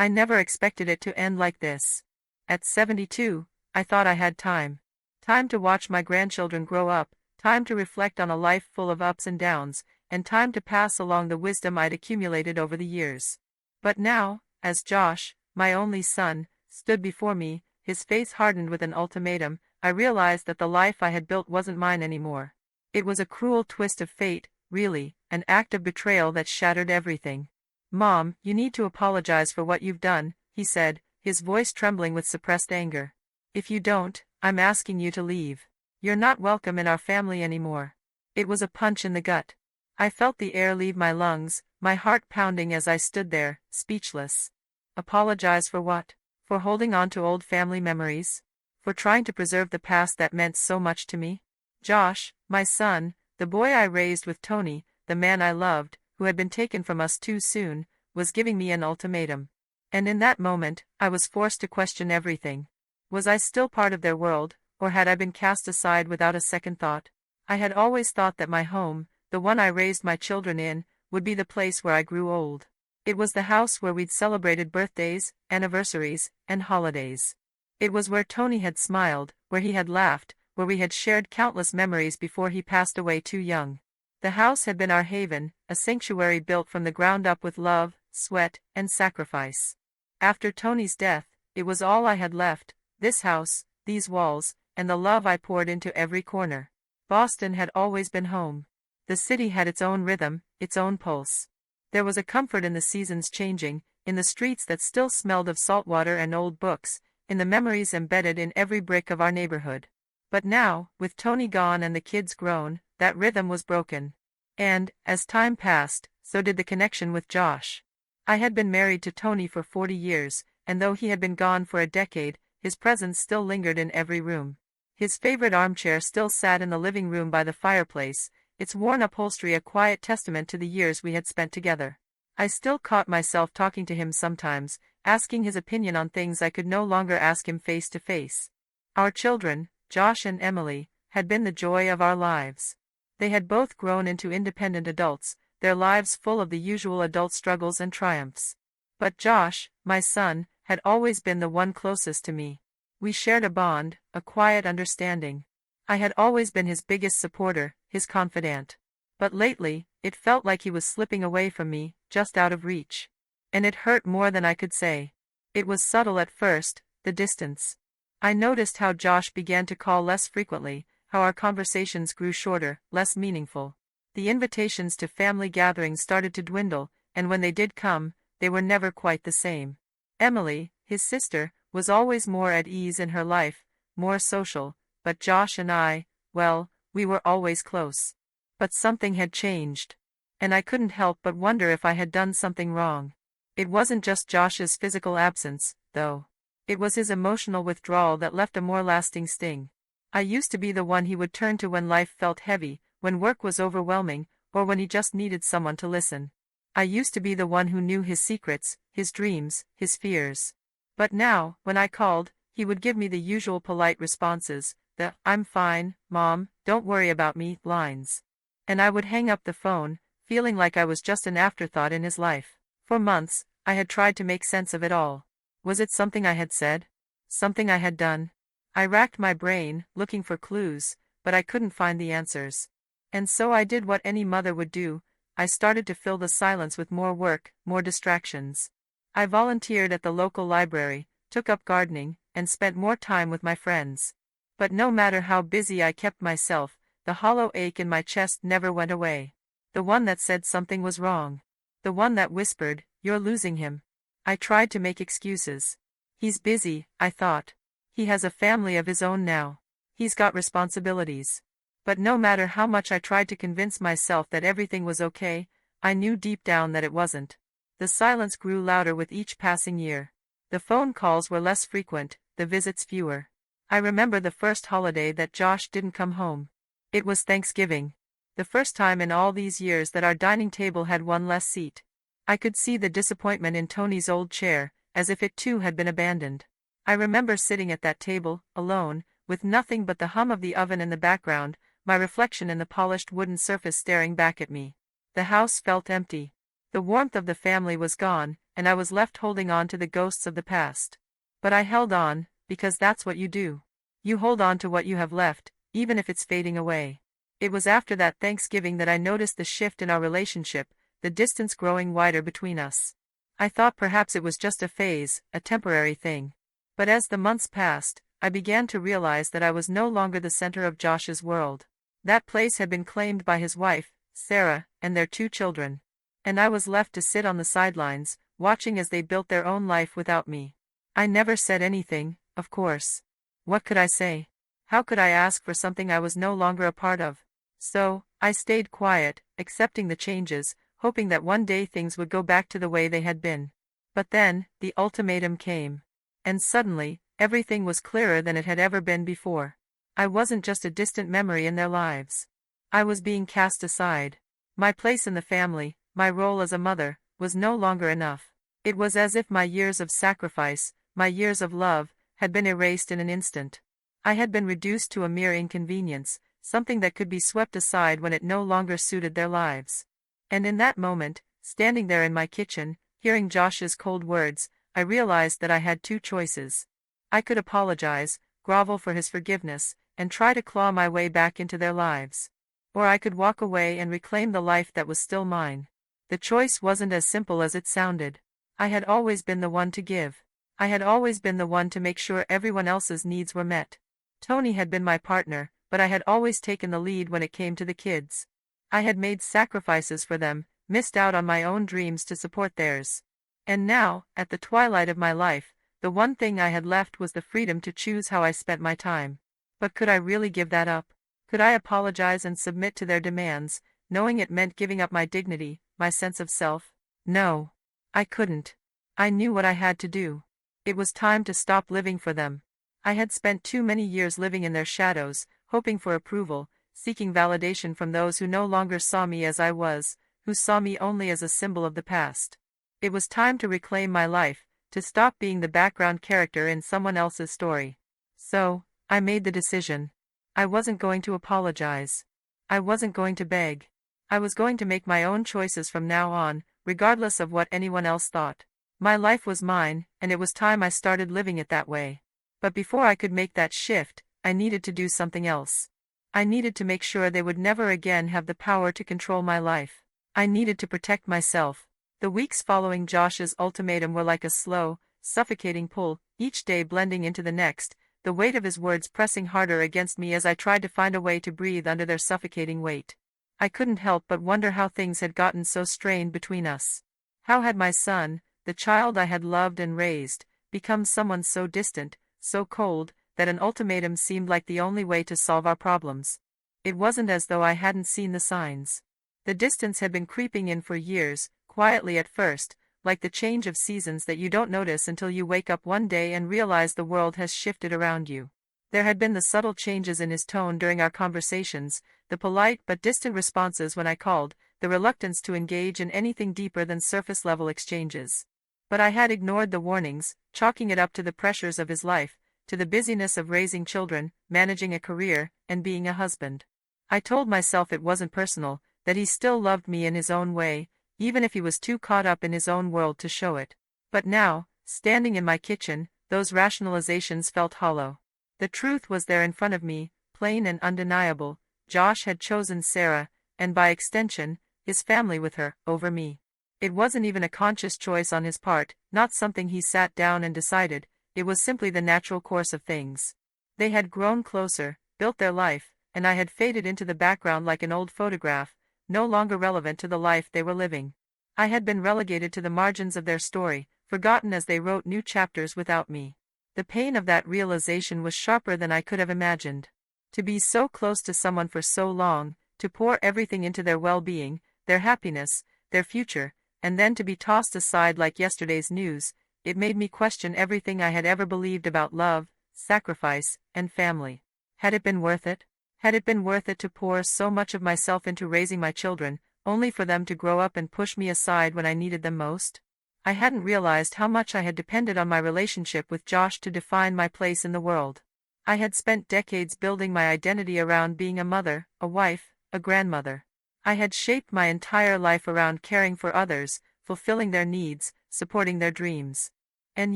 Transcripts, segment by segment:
I never expected it to end like this. At 72, I thought I had time. Time to watch my grandchildren grow up, time to reflect on a life full of ups and downs, and time to pass along the wisdom I'd accumulated over the years. But now, as Josh, my only son, stood before me, his face hardened with an ultimatum, I realized that the life I had built wasn't mine anymore. It was a cruel twist of fate, really, an act of betrayal that shattered everything. "Mom, you need to apologize for what you've done," he said, his voice trembling with suppressed anger. "If you don't, I'm asking you to leave. You're not welcome in our family anymore." It was a punch in the gut. I felt the air leave my lungs, my heart pounding as I stood there, speechless. Apologize for what? For holding on to old family memories? For trying to preserve the past that meant so much to me? Josh, my son, the boy I raised with Tony, the man I loved, who had been taken from us too soon, was giving me an ultimatum. And in that moment, I was forced to question everything. Was I still part of their world, or had I been cast aside without a second thought? I had always thought that my home, the one I raised my children in, would be the place where I grew old. It was the house where we'd celebrated birthdays, anniversaries, and holidays. It was where Tony had smiled, where he had laughed, where we had shared countless memories before he passed away too young. The house had been our haven, a sanctuary built from the ground up with love, sweat, and sacrifice. After Tony's death, it was all I had left, this house, these walls, and the love I poured into every corner. Boston had always been home. The city had its own rhythm, its own pulse. There was a comfort in the seasons changing, in the streets that still smelled of salt water and old books, in the memories embedded in every brick of our neighborhood. But now, with Tony gone and the kids grown, that rhythm was broken. And, as time passed, so did the connection with Josh. I had been married to Tony for 40 years, and though he had been gone for a decade, his presence still lingered in every room. His favorite armchair still sat in the living room by the fireplace, its worn upholstery a quiet testament to the years we had spent together. I still caught myself talking to him sometimes, asking his opinion on things I could no longer ask him face to face. Our children, Josh and Emily, had been the joy of our lives. They had both grown into independent adults, their lives full of the usual adult struggles and triumphs. But Josh, my son, had always been the one closest to me. We shared a bond, a quiet understanding. I had always been his biggest supporter, his confidant. But lately, it felt like he was slipping away from me, just out of reach. And it hurt more than I could say. It was subtle at first, the distance. I noticed how Josh began to call less frequently, how our conversations grew shorter, less meaningful. The invitations to family gatherings started to dwindle, and when they did come, they were never quite the same. Emily, his sister, was always more at ease in her life, more social, but Josh and I, well, we were always close. But something had changed. And I couldn't help but wonder if I had done something wrong. It wasn't just Josh's physical absence, though. It was his emotional withdrawal that left a more lasting sting. I used to be the one he would turn to when life felt heavy, when work was overwhelming, or when he just needed someone to listen. I used to be the one who knew his secrets, his dreams, his fears. But now, when I called, he would give me the usual polite responses, the "I'm fine, Mom, don't worry about me" lines. And I would hang up the phone, feeling like I was just an afterthought in his life. For months, I had tried to make sense of it all. Was it something I had said? Something I had done? I racked my brain, looking for clues, but I couldn't find the answers. And so I did what any mother would do. I started to fill the silence with more work, more distractions. I volunteered at the local library, took up gardening, and spent more time with my friends. But no matter how busy I kept myself, the hollow ache in my chest never went away. The one that said something was wrong. The one that whispered, "You're losing him." I tried to make excuses. He's busy, I thought. He has a family of his own now. He's got responsibilities. But no matter how much I tried to convince myself that everything was okay, I knew deep down that it wasn't. The silence grew louder with each passing year. The phone calls were less frequent, the visits fewer. I remember the first holiday that Josh didn't come home. It was Thanksgiving. The first time in all these years that our dining table had one less seat. I could see the disappointment in Tony's old chair, as if it too had been abandoned. I remember sitting at that table, alone, with nothing but the hum of the oven in the background, my reflection in the polished wooden surface staring back at me. The house felt empty. The warmth of the family was gone, and I was left holding on to the ghosts of the past. But I held on, because that's what you do. You hold on to what you have left, even if it's fading away. It was after that Thanksgiving that I noticed the shift in our relationship, the distance growing wider between us. I thought perhaps it was just a phase, a temporary thing. But as the months passed, I began to realize that I was no longer the center of Josh's world. That place had been claimed by his wife, Sarah, and their 2 children. And I was left to sit on the sidelines, watching as they built their own life without me. I never said anything, of course. What could I say? How could I ask for something I was no longer a part of? So, I stayed quiet, accepting the changes, hoping that one day things would go back to the way they had been. But then, the ultimatum came. And suddenly, everything was clearer than it had ever been before. I wasn't just a distant memory in their lives. I was being cast aside. My place in the family, my role as a mother, was no longer enough. It was as if my years of sacrifice, my years of love, had been erased in an instant. I had been reduced to a mere inconvenience, something that could be swept aside when it no longer suited their lives. And in that moment, standing there in my kitchen, hearing Josh's cold words, I realized that I had 2 choices. I could apologize, grovel for his forgiveness, and try to claw my way back into their lives. Or I could walk away and reclaim the life that was still mine. The choice wasn't as simple as it sounded. I had always been the one to give. I had always been the one to make sure everyone else's needs were met. Tony had been my partner, but I had always taken the lead when it came to the kids. I had made sacrifices for them, missed out on my own dreams to support theirs. And now, at the twilight of my life, the one thing I had left was the freedom to choose how I spent my time. But could I really give that up? Could I apologize and submit to their demands, knowing it meant giving up my dignity, my sense of self? No. I couldn't. I knew what I had to do. It was time to stop living for them. I had spent too many years living in their shadows, hoping for approval, seeking validation from those who no longer saw me as I was, who saw me only as a symbol of the past. It was time to reclaim my life, to stop being the background character in someone else's story. So, I made the decision. I wasn't going to apologize. I wasn't going to beg. I was going to make my own choices from now on, regardless of what anyone else thought. My life was mine, and it was time I started living it that way. But before I could make that shift, I needed to do something else. I needed to make sure they would never again have the power to control my life. I needed to protect myself. The weeks following Josh's ultimatum were like a slow, suffocating pull, each day blending into the next, the weight of his words pressing harder against me as I tried to find a way to breathe under their suffocating weight. I couldn't help but wonder how things had gotten so strained between us. How had my son, the child I had loved and raised, become someone so distant, so cold, that an ultimatum seemed like the only way to solve our problems? It wasn't as though I hadn't seen the signs. The distance had been creeping in for years, quietly at first, like the change of seasons that you don't notice until you wake up one day and realize the world has shifted around you. There had been the subtle changes in his tone during our conversations, the polite but distant responses when I called, the reluctance to engage in anything deeper than surface-level exchanges. But I had ignored the warnings, chalking it up to the pressures of his life, to the busyness of raising children, managing a career, and being a husband. I told myself it wasn't personal, that he still loved me in his own way, even if he was too caught up in his own world to show it. But now, standing in my kitchen, those rationalizations felt hollow. The truth was there in front of me, plain and undeniable. Josh had chosen Sarah, and by extension, his family with her, over me. It wasn't even a conscious choice on his part, not something he sat down and decided, it was simply the natural course of things. They had grown closer, built their life, and I had faded into the background like an old photograph, no longer relevant to the life they were living. I had been relegated to the margins of their story, forgotten as they wrote new chapters without me. The pain of that realization was sharper than I could have imagined. To be so close to someone for so long, to pour everything into their well-being, their happiness, their future, and then to be tossed aside like yesterday's news, it made me question everything I had ever believed about love, sacrifice, and family. Had it been worth it? Had it been worth it to pour so much of myself into raising my children, only for them to grow up and push me aside when I needed them most? I hadn't realized how much I had depended on my relationship with Josh to define my place in the world. I had spent decades building my identity around being a mother, a wife, a grandmother. I had shaped my entire life around caring for others, fulfilling their needs, supporting their dreams. And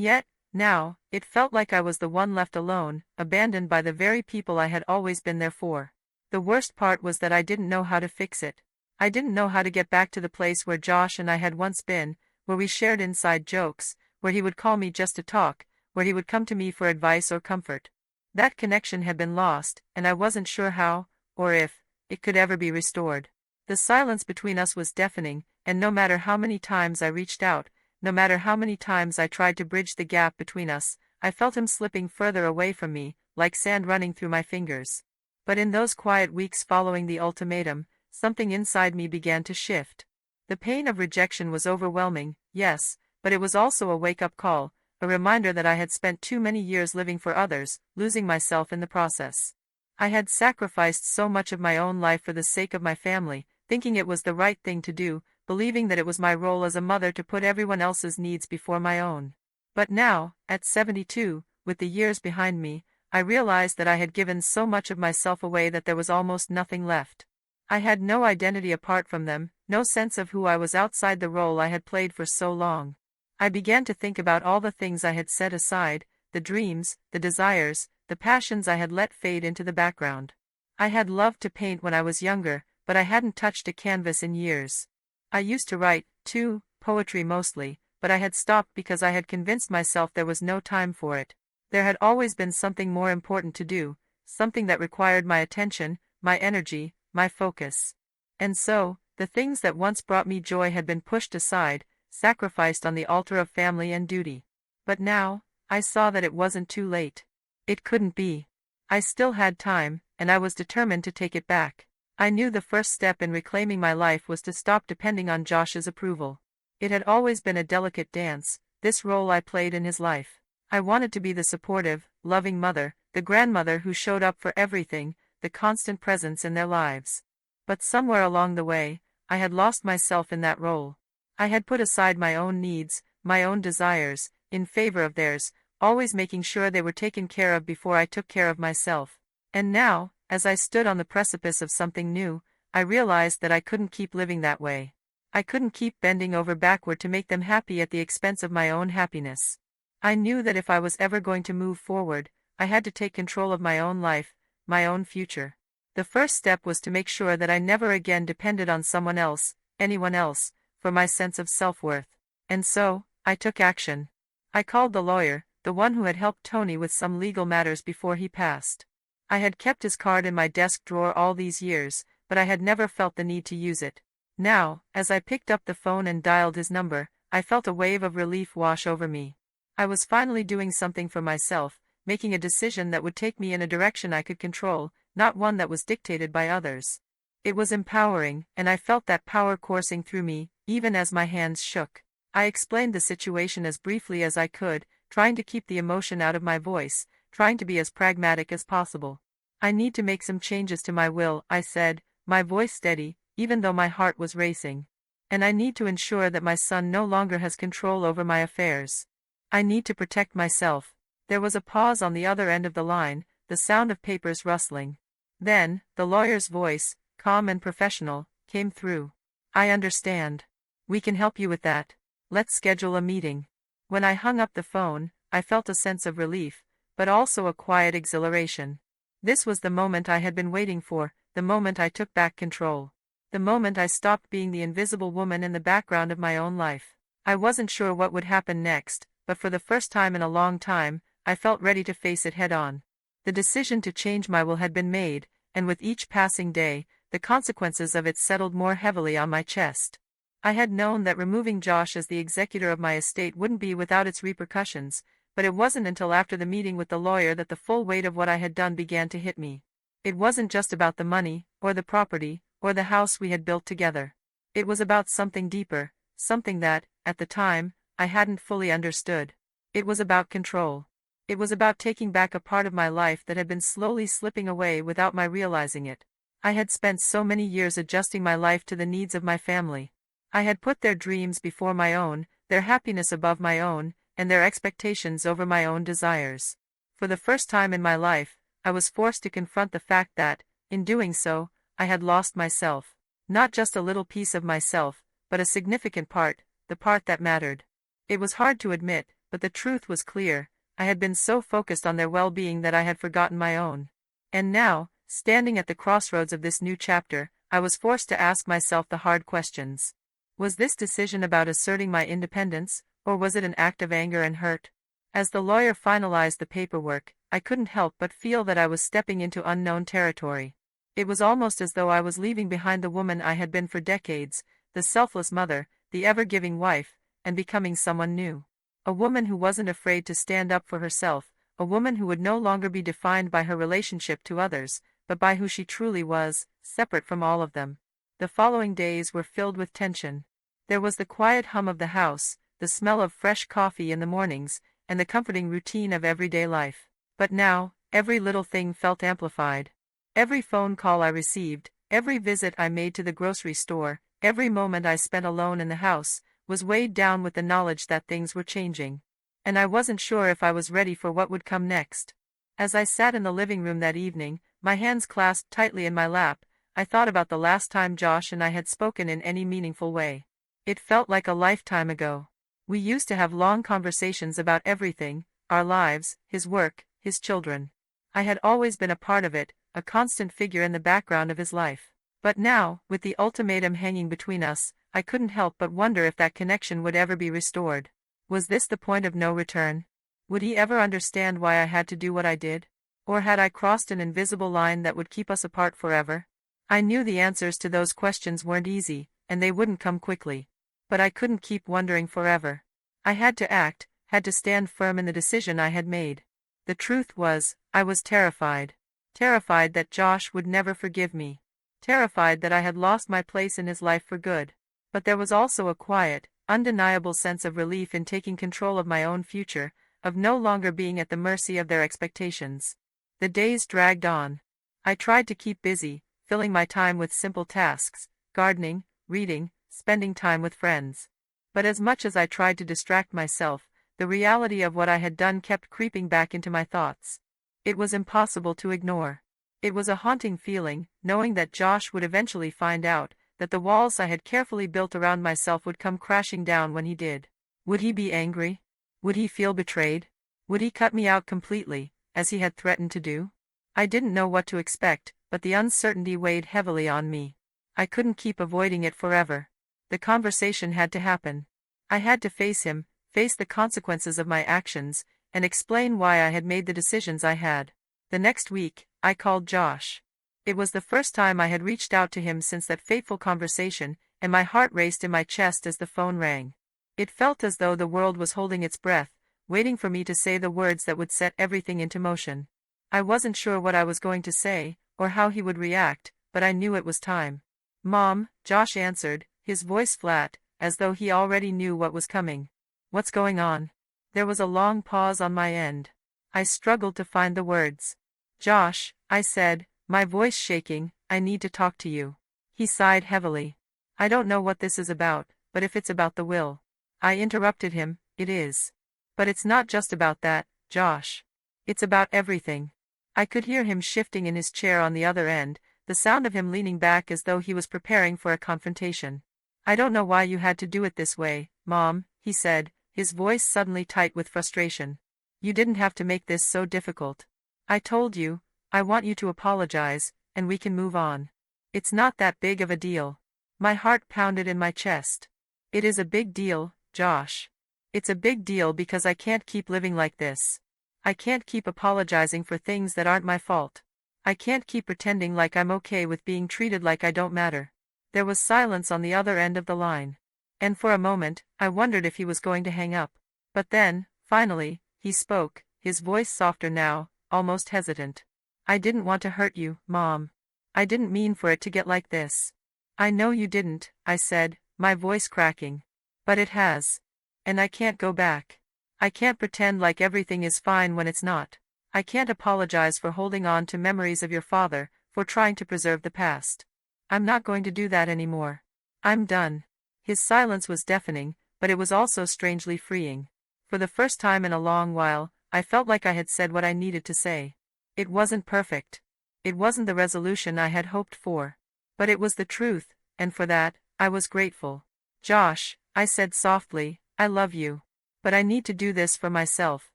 yet, now, it felt like I was the one left alone, abandoned by the very people I had always been there for. The worst part was that I didn't know how to fix it. I didn't know how to get back to the place where Josh and I had once been, where we shared inside jokes, where he would call me just to talk, where he would come to me for advice or comfort. That connection had been lost, and I wasn't sure how, or if, it could ever be restored. The silence between us was deafening, and no matter how many times I reached out, no matter how many times I tried to bridge the gap between us, I felt him slipping further away from me, like sand running through my fingers. But in those quiet weeks following the ultimatum, something inside me began to shift. The pain of rejection was overwhelming, yes, but it was also a wake-up call, a reminder that I had spent too many years living for others, losing myself in the process. I had sacrificed so much of my own life for the sake of my family, thinking it was the right thing to do, believing that it was my role as a mother to put everyone else's needs before my own. But now, at 72, with the years behind me, I realized that I had given so much of myself away that there was almost nothing left. I had no identity apart from them, no sense of who I was outside the role I had played for so long. I began to think about all the things I had set aside, the dreams, the desires, the passions I had let fade into the background. I had loved to paint when I was younger, but I hadn't touched a canvas in years. I used to write, too, poetry mostly, but I had stopped because I had convinced myself there was no time for it. There had always been something more important to do, something that required my attention, my energy, my focus. And so, the things that once brought me joy had been pushed aside, sacrificed on the altar of family and duty. But now, I saw that it wasn't too late. It couldn't be. I still had time, and I was determined to take it back. I knew the first step in reclaiming my life was to stop depending on Josh's approval. It had always been a delicate dance, this role I played in his life. I wanted to be the supportive, loving mother, the grandmother who showed up for everything, the constant presence in their lives. But somewhere along the way, I had lost myself in that role. I had put aside my own needs, my own desires, in favor of theirs, always making sure they were taken care of before I took care of myself. And now, as I stood on the precipice of something new, I realized that I couldn't keep living that way. I couldn't keep bending over backward to make them happy at the expense of my own happiness. I knew that if I was ever going to move forward, I had to take control of my own life, my own future. The first step was to make sure that I never again depended on someone else, anyone else, for my sense of self-worth. And so, I took action. I called the lawyer, the one who had helped Tony with some legal matters before he passed. I had kept his card in my desk drawer all these years, but I had never felt the need to use it. Now, as I picked up the phone and dialed his number, I felt a wave of relief wash over me. I was finally doing something for myself, making a decision that would take me in a direction I could control, not one that was dictated by others. It was empowering, and I felt that power coursing through me, even as my hands shook. I explained the situation as briefly as I could, trying to keep the emotion out of my voice, trying to be as pragmatic as possible. I need to make some changes to my will, I said, my voice steady, even though my heart was racing. And I need to ensure that my son no longer has control over my affairs. I need to protect myself. There was a pause on the other end of the line, the sound of papers rustling. Then, the lawyer's voice, calm and professional, came through. I understand. We can help you with that. Let's schedule a meeting. When I hung up the phone, I felt a sense of relief, but also a quiet exhilaration. This was the moment I had been waiting for, the moment I took back control. The moment I stopped being the invisible woman in the background of my own life. I wasn't sure what would happen next, but for the first time in a long time, I felt ready to face it head-on. The decision to change my will had been made, and with each passing day, the consequences of it settled more heavily on my chest. I had known that removing Josh as the executor of my estate wouldn't be without its repercussions, but it wasn't until after the meeting with the lawyer that the full weight of what I had done began to hit me. It wasn't just about the money, or the property, or the house we had built together. It was about something deeper, something that, at the time, I hadn't fully understood. It was about control. It was about taking back a part of my life that had been slowly slipping away without my realizing it. I had spent so many years adjusting my life to the needs of my family. I had put their dreams before my own, their happiness above my own, and their expectations over my own desires. For the first time in my life, I was forced to confront the fact that, in doing so, I had lost myself. Not just a little piece of myself, but a significant part, the part that mattered. It was hard to admit, but the truth was clear. I had been so focused on their well-being that I had forgotten my own. And now, standing at the crossroads of this new chapter, I was forced to ask myself the hard questions. Was this decision about asserting my independence, or was it an act of anger and hurt? As the lawyer finalized the paperwork, I couldn't help but feel that I was stepping into unknown territory. It was almost as though I was leaving behind the woman I had been for decades, the selfless mother, the ever-giving wife, and becoming someone new. A woman who wasn't afraid to stand up for herself, a woman who would no longer be defined by her relationship to others, but by who she truly was, separate from all of them. The following days were filled with tension. There was the quiet hum of the house, the smell of fresh coffee in the mornings, and the comforting routine of everyday life. But now, every little thing felt amplified. Every phone call I received, every visit I made to the grocery store, every moment I spent alone in the house, was weighed down with the knowledge that things were changing. And I wasn't sure if I was ready for what would come next. As I sat in the living room that evening, my hands clasped tightly in my lap, I thought about the last time Josh and I had spoken in any meaningful way. It felt like a lifetime ago. We used to have long conversations about everything, our lives, his work, his children. I had always been a part of it, a constant figure in the background of his life. But now, with the ultimatum hanging between us, I couldn't help but wonder if that connection would ever be restored. Was this the point of no return? Would he ever understand why I had to do what I did? Or had I crossed an invisible line that would keep us apart forever? I knew the answers to those questions weren't easy, and they wouldn't come quickly. But I couldn't keep wondering forever. I had to act, had to stand firm in the decision I had made. The truth was, I was terrified. Terrified that Josh would never forgive me. Terrified that I had lost my place in his life for good. But there was also a quiet, undeniable sense of relief in taking control of my own future, of no longer being at the mercy of their expectations. The days dragged on. I tried to keep busy, filling my time with simple tasks, gardening, reading, spending time with friends. But as much as I tried to distract myself, the reality of what I had done kept creeping back into my thoughts. It was impossible to ignore. It was a haunting feeling, knowing that Josh would eventually find out, that the walls I had carefully built around myself would come crashing down when he did. Would he be angry? Would he feel betrayed? Would he cut me out completely, as he had threatened to do? I didn't know what to expect, but the uncertainty weighed heavily on me. I couldn't keep avoiding it forever. The conversation had to happen. I had to face him, face the consequences of my actions, and explain why I had made the decisions I had. The next week, I called Josh. It was the first time I had reached out to him since that fateful conversation, and my heart raced in my chest as the phone rang. It felt as though the world was holding its breath, waiting for me to say the words that would set everything into motion. I wasn't sure what I was going to say, or how he would react, but I knew it was time. "Mom," Josh answered, his voice flat, as though he already knew what was coming. "What's going on?" There was a long pause on my end. I struggled to find the words. "Josh," I said, my voice shaking, "I need to talk to you." He sighed heavily. "I don't know what this is about, but if it's about the will." I interrupted him, "It is. But it's not just about that, Josh. It's about everything." I could hear him shifting in his chair on the other end, the sound of him leaning back as though he was preparing for a confrontation. "I don't know why you had to do it this way, Mom," he said, his voice suddenly tight with frustration. "You didn't have to make this so difficult. I told you, I want you to apologize, and we can move on. It's not that big of a deal." My heart pounded in my chest. "It is a big deal, Josh. It's a big deal because I can't keep living like this. I can't keep apologizing for things that aren't my fault. I can't keep pretending like I'm okay with being treated like I don't matter." There was silence on the other end of the line. And for a moment, I wondered if he was going to hang up. But then, finally, he spoke, his voice softer now, almost hesitant. "I didn't want to hurt you, Mom. I didn't mean for it to get like this." "I know you didn't," I said, my voice cracking. "But it has. And I can't go back. I can't pretend like everything is fine when it's not. I can't apologize for holding on to memories of your father, for trying to preserve the past. I'm not going to do that anymore. I'm done." His silence was deafening, but it was also strangely freeing. For the first time in a long while, I felt like I had said what I needed to say. It wasn't perfect. It wasn't the resolution I had hoped for. But it was the truth, and for that, I was grateful. "Josh," I said softly, "I love you. But I need to do this for myself.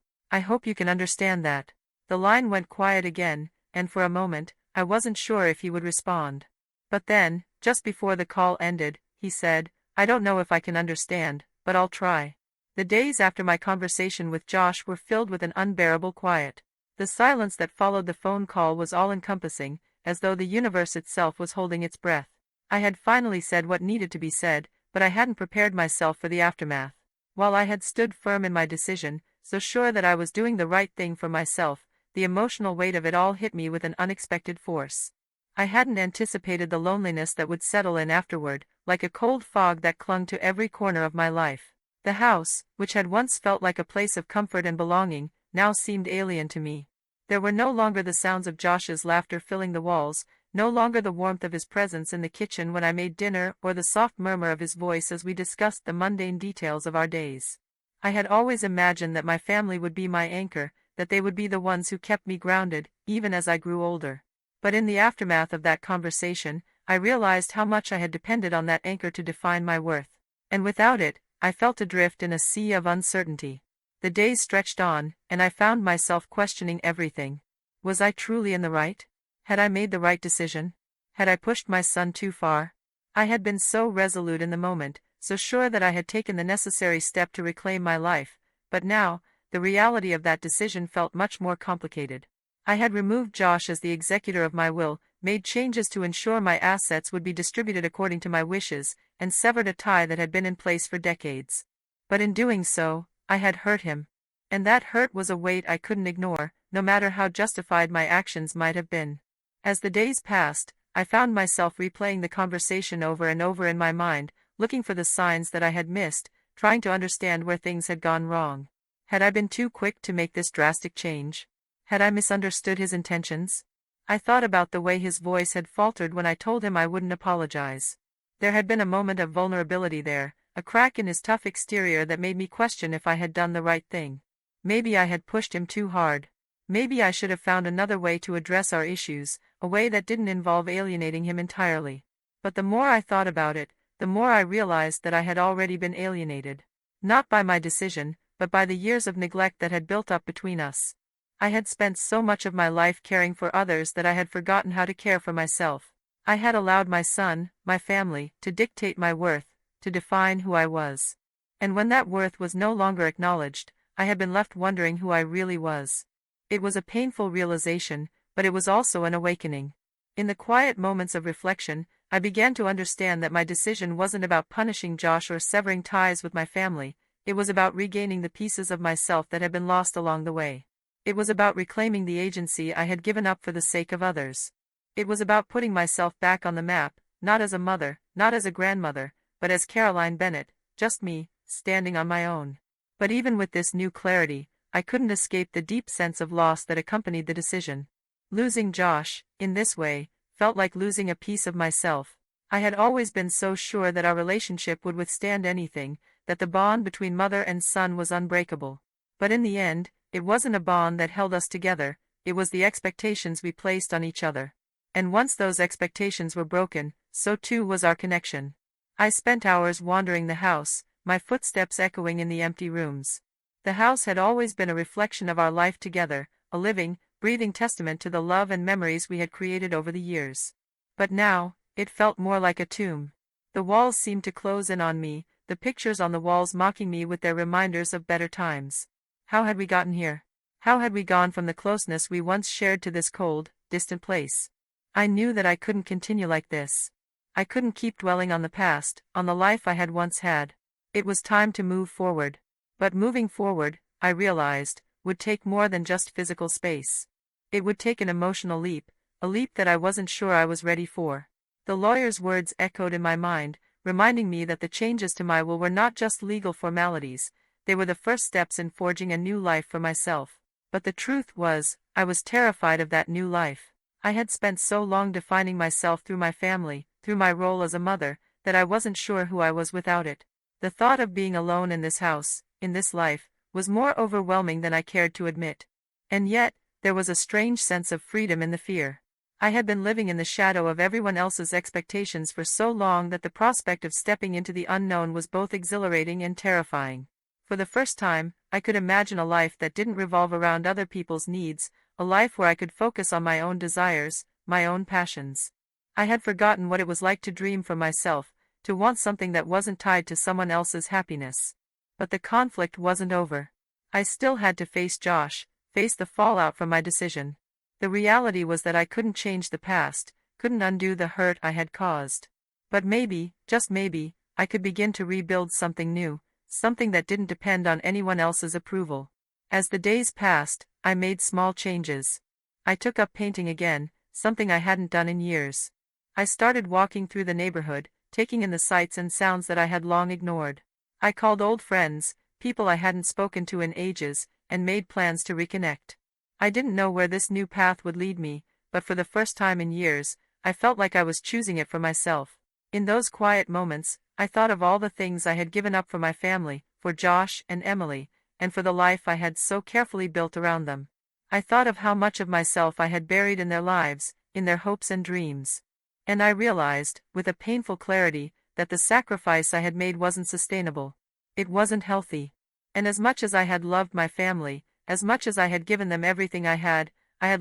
I hope you can understand that." The line went quiet again, and for a moment, I wasn't sure if he would respond. But then, just before the call ended, he said, "I don't know if I can understand, but I'll try." The days after my conversation with Josh were filled with an unbearable quiet. The silence that followed the phone call was all-encompassing, as though the universe itself was holding its breath. I had finally said what needed to be said, but I hadn't prepared myself for the aftermath. While I had stood firm in my decision, so sure that I was doing the right thing for myself, the emotional weight of it all hit me with an unexpected force. I hadn't anticipated the loneliness that would settle in afterward, like a cold fog that clung to every corner of my life. The house, which had once felt like a place of comfort and belonging, now seemed alien to me. There were no longer the sounds of Josh's laughter filling the walls, no longer the warmth of his presence in the kitchen when I made dinner or the soft murmur of his voice as we discussed the mundane details of our days. I had always imagined that my family would be my anchor, that they would be the ones who kept me grounded, even as I grew older. But in the aftermath of that conversation, I realized how much I had depended on that anchor to define my worth. And without it, I felt adrift in a sea of uncertainty. The days stretched on, and I found myself questioning everything. Was I truly in the right? Had I made the right decision? Had I pushed my son too far? I had been so resolute in the moment, so sure that I had taken the necessary step to reclaim my life, but now, the reality of that decision felt much more complicated. I had removed Josh as the executor of my will, made changes to ensure my assets would be distributed according to my wishes, and severed a tie that had been in place for decades. But in doing so, I had hurt him. And that hurt was a weight I couldn't ignore, no matter how justified my actions might have been. As the days passed, I found myself replaying the conversation over and over in my mind, looking for the signs that I had missed, trying to understand where things had gone wrong. Had I been too quick to make this drastic change? Had I misunderstood his intentions? I thought about the way his voice had faltered when I told him I wouldn't apologize. There had been a moment of vulnerability there, a crack in his tough exterior that made me question if I had done the right thing. Maybe I had pushed him too hard. Maybe I should have found another way to address our issues, a way that didn't involve alienating him entirely. But the more I thought about it, the more I realized that I had already been alienated. Not by my decision, but by the years of neglect that had built up between us. I had spent so much of my life caring for others that I had forgotten how to care for myself. I had allowed my son, my family, to dictate my worth, to define who I was. And when that worth was no longer acknowledged, I had been left wondering who I really was. It was a painful realization, but it was also an awakening. In the quiet moments of reflection, I began to understand that my decision wasn't about punishing Josh or severing ties with my family. It was about regaining the pieces of myself that had been lost along the way. It was about reclaiming the agency I had given up for the sake of others. It was about putting myself back on the map, not as a mother, not as a grandmother, but as Caroline Bennett, just me, standing on my own. But even with this new clarity, I couldn't escape the deep sense of loss that accompanied the decision. Losing Josh, in this way, felt like losing a piece of myself. I had always been so sure that our relationship would withstand anything, that the bond between mother and son was unbreakable. But in the end, it wasn't a bond that held us together, it was the expectations we placed on each other. And once those expectations were broken, so too was our connection. I spent hours wandering the house, my footsteps echoing in the empty rooms. The house had always been a reflection of our life together, a living, breathing testament to the love and memories we had created over the years. But now, it felt more like a tomb. The walls seemed to close in on me, the pictures on the walls mocking me with their reminders of better times. How had we gotten here? How had we gone from the closeness we once shared to this cold, distant place? I knew that I couldn't continue like this. I couldn't keep dwelling on the past, on the life I had once had. It was time to move forward. But moving forward, I realized, would take more than just physical space. It would take an emotional leap, a leap that I wasn't sure I was ready for. The lawyer's words echoed in my mind, reminding me that the changes to my will were not just legal formalities, they were the first steps in forging a new life for myself. But the truth was, I was terrified of that new life. I had spent so long defining myself through my family, through my role as a mother, that I wasn't sure who I was without it. The thought of being alone in this house, in this life, was more overwhelming than I cared to admit. And yet, there was a strange sense of freedom in the fear. I had been living in the shadow of everyone else's expectations for so long that the prospect of stepping into the unknown was both exhilarating and terrifying. For the first time, I could imagine a life that didn't revolve around other people's needs, a life where I could focus on my own desires, my own passions. I had forgotten what it was like to dream for myself, to want something that wasn't tied to someone else's happiness. But the conflict wasn't over. I still had to face Josh, face the fallout from my decision. The reality was that I couldn't change the past, couldn't undo the hurt I had caused. But maybe, just maybe, I could begin to rebuild something new, something that didn't depend on anyone else's approval. As the days passed, I made small changes. I took up painting again, something I hadn't done in years. I started walking through the neighborhood, taking in the sights and sounds that I had long ignored. I called old friends, people I hadn't spoken to in ages, and made plans to reconnect. I didn't know where this new path would lead me, but for the first time in years, I felt like I was choosing it for myself. In those quiet moments, I thought of all the things I had given up for my family, for Josh and Emily, and for the life I had so carefully built around them. I thought of how much of myself I had buried in their lives, in their hopes and dreams. And I realized, with a painful clarity, that the sacrifice I had made wasn't sustainable. It wasn't healthy. And as much as I had loved my family, as much as I had given them everything I had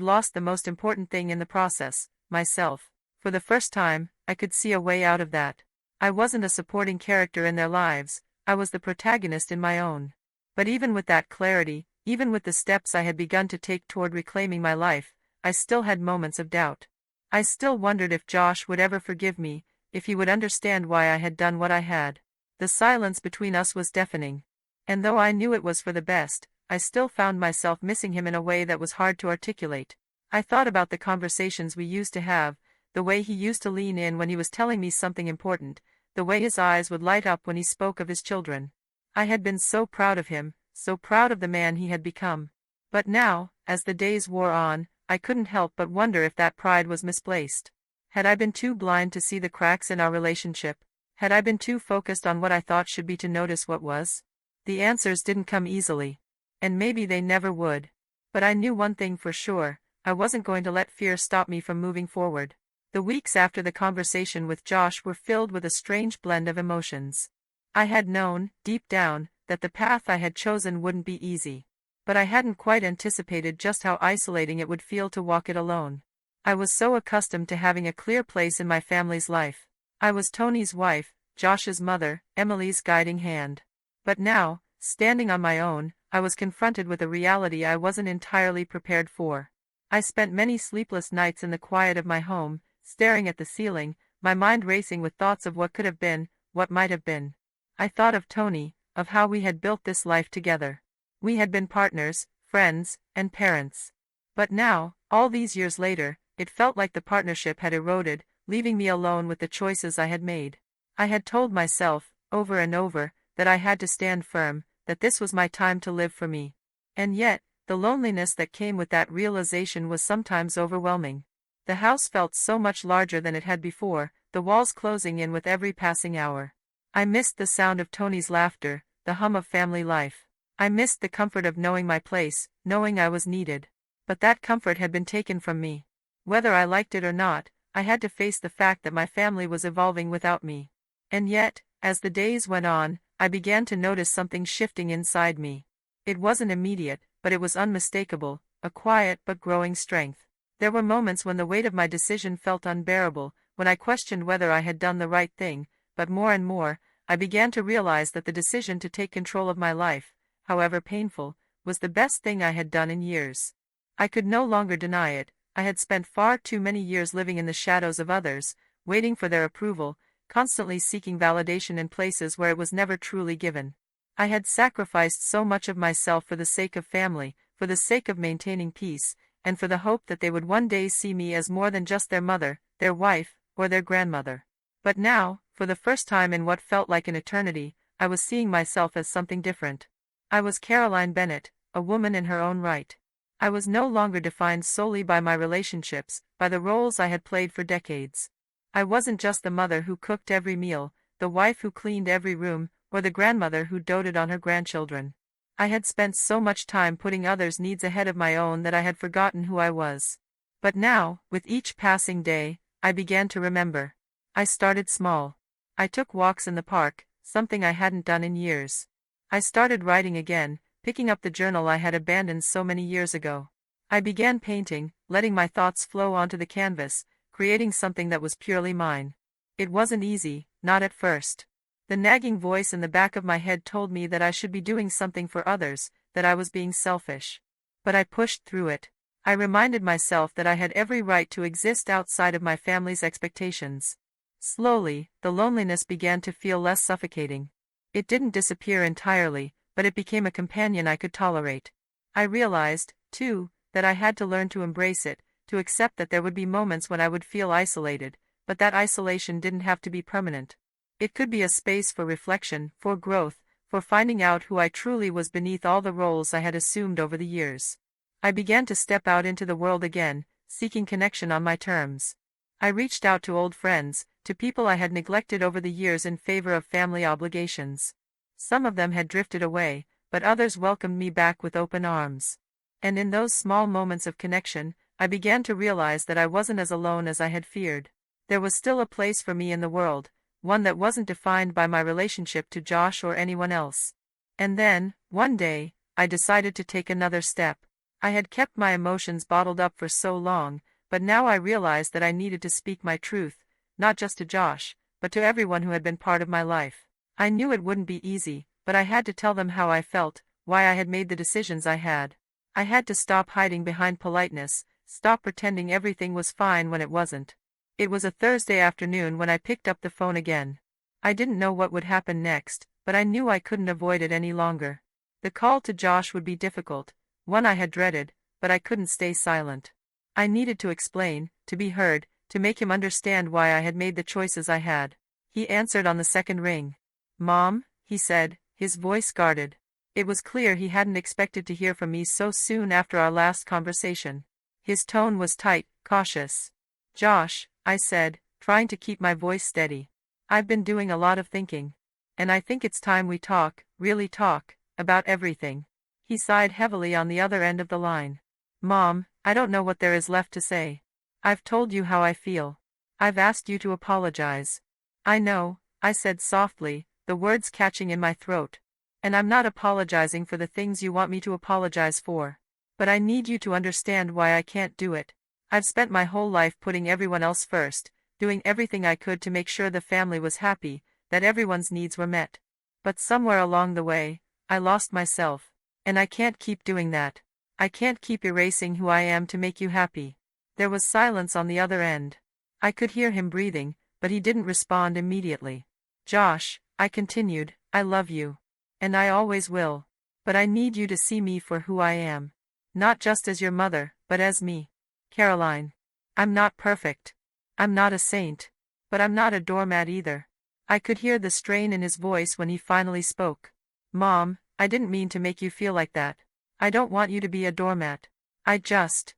lost the most important thing in the process, myself. For the first time, I could see a way out of that. I wasn't a supporting character in their lives, I was the protagonist in my own. But even with that clarity, even with the steps I had begun to take toward reclaiming my life, I still had moments of doubt. I still wondered if Josh would ever forgive me, if he would understand why I had done what I had. The silence between us was deafening. And though I knew it was for the best, I still found myself missing him in a way that was hard to articulate. I thought about the conversations we used to have, the way he used to lean in when he was telling me something important, the way his eyes would light up when he spoke of his children. I had been so proud of him, so proud of the man he had become. But now, as the days wore on, I couldn't help but wonder if that pride was misplaced. Had I been too blind to see the cracks in our relationship? Had I been too focused on what I thought should be to notice what was? The answers didn't come easily. And maybe they never would. But I knew one thing for sure, I wasn't going to let fear stop me from moving forward. The weeks after the conversation with Josh were filled with a strange blend of emotions. I had known, deep down, that the path I had chosen wouldn't be easy. But I hadn't quite anticipated just how isolating it would feel to walk it alone. I was so accustomed to having a clear place in my family's life. I was Tony's wife, Josh's mother, Emily's guiding hand. But now, standing on my own, I was confronted with a reality I wasn't entirely prepared for. I spent many sleepless nights in the quiet of my home, staring at the ceiling, my mind racing with thoughts of what could have been, what might have been. I thought of Tony, of how we had built this life together. We had been partners, friends, and parents. But now, all these years later, it felt like the partnership had eroded, leaving me alone with the choices I had made. I had told myself, over and over, that I had to stand firm, that this was my time to live for me. And yet, the loneliness that came with that realization was sometimes overwhelming. The house felt so much larger than it had before, the walls closing in with every passing hour. I missed the sound of Tony's laughter, the hum of family life. I missed the comfort of knowing my place, knowing I was needed. But that comfort had been taken from me. Whether I liked it or not, I had to face the fact that my family was evolving without me. And yet, as the days went on, I began to notice something shifting inside me. It wasn't immediate, but it was unmistakable, a quiet but growing strength. There were moments when the weight of my decision felt unbearable, when I questioned whether I had done the right thing, but more and more, I began to realize that the decision to take control of my life, however painful, was the best thing I had done in years. I could no longer deny it. I had spent far too many years living in the shadows of others, waiting for their approval, constantly seeking validation in places where it was never truly given. I had sacrificed so much of myself for the sake of family, for the sake of maintaining peace, and for the hope that they would one day see me as more than just their mother, their wife, or their grandmother. But now, for the first time in what felt like an eternity, I was seeing myself as something different. I was Caroline Bennett, a woman in her own right. I was no longer defined solely by my relationships, by the roles I had played for decades. I wasn't just the mother who cooked every meal, the wife who cleaned every room, or the grandmother who doted on her grandchildren. I had spent so much time putting others' needs ahead of my own that I had forgotten who I was. But now, with each passing day, I began to remember. I started small. I took walks in the park, something I hadn't done in years. I started writing again, picking up the journal I had abandoned so many years ago. I began painting, letting my thoughts flow onto the canvas, creating something that was purely mine. It wasn't easy, not at first. The nagging voice in the back of my head told me that I should be doing something for others, that I was being selfish. But I pushed through it. I reminded myself that I had every right to exist outside of my family's expectations. Slowly, the loneliness began to feel less suffocating. It didn't disappear entirely, but it became a companion I could tolerate. I realized, too, that I had to learn to embrace it, to accept that there would be moments when I would feel isolated, but that isolation didn't have to be permanent. It could be a space for reflection, for growth, for finding out who I truly was beneath all the roles I had assumed over the years. I began to step out into the world again, seeking connection on my terms. I reached out to old friends, to people I had neglected over the years in favor of family obligations. Some of them had drifted away, but others welcomed me back with open arms. And in those small moments of connection, I began to realize that I wasn't as alone as I had feared. There was still a place for me in the world, one that wasn't defined by my relationship to Josh or anyone else. And then, one day, I decided to take another step. I had kept my emotions bottled up for so long, but now I realized that I needed to speak my truth, not just to Josh, but to everyone who had been part of my life. I knew it wouldn't be easy, but I had to tell them how I felt, why I had made the decisions I had. I had to stop hiding behind politeness, stop pretending everything was fine when it wasn't. It was a Thursday afternoon when I picked up the phone again. I didn't know what would happen next, but I knew I couldn't avoid it any longer. The call to Josh would be difficult, one I had dreaded, but I couldn't stay silent. I needed to explain, to be heard, to make him understand why I had made the choices I had. He answered on the second ring. "Mom," he said, his voice guarded. It was clear he hadn't expected to hear from me so soon after our last conversation. His tone was tight, cautious. "Josh," I said, trying to keep my voice steady. "I've been doing a lot of thinking. And I think it's time we talk, really talk, about everything." He sighed heavily on the other end of the line. "Mom, I don't know what there is left to say. I've told you how I feel. I've asked you to apologize." "I know," I said softly, the words catching in my throat. "And I'm not apologizing for the things you want me to apologize for. But I need you to understand why I can't do it. I've spent my whole life putting everyone else first, doing everything I could to make sure the family was happy, that everyone's needs were met. But somewhere along the way, I lost myself. And I can't keep doing that. I can't keep erasing who I am to make you happy." There was silence on the other end. I could hear him breathing, but he didn't respond immediately. "Josh," I continued, "I love you. And I always will. But I need you to see me for who I am. Not just as your mother, but as me. Caroline. I'm not perfect. I'm not a saint. But I'm not a doormat either." I could hear the strain in his voice when he finally spoke. "Mom, I didn't mean to make you feel like that. I don't want you to be a doormat. I just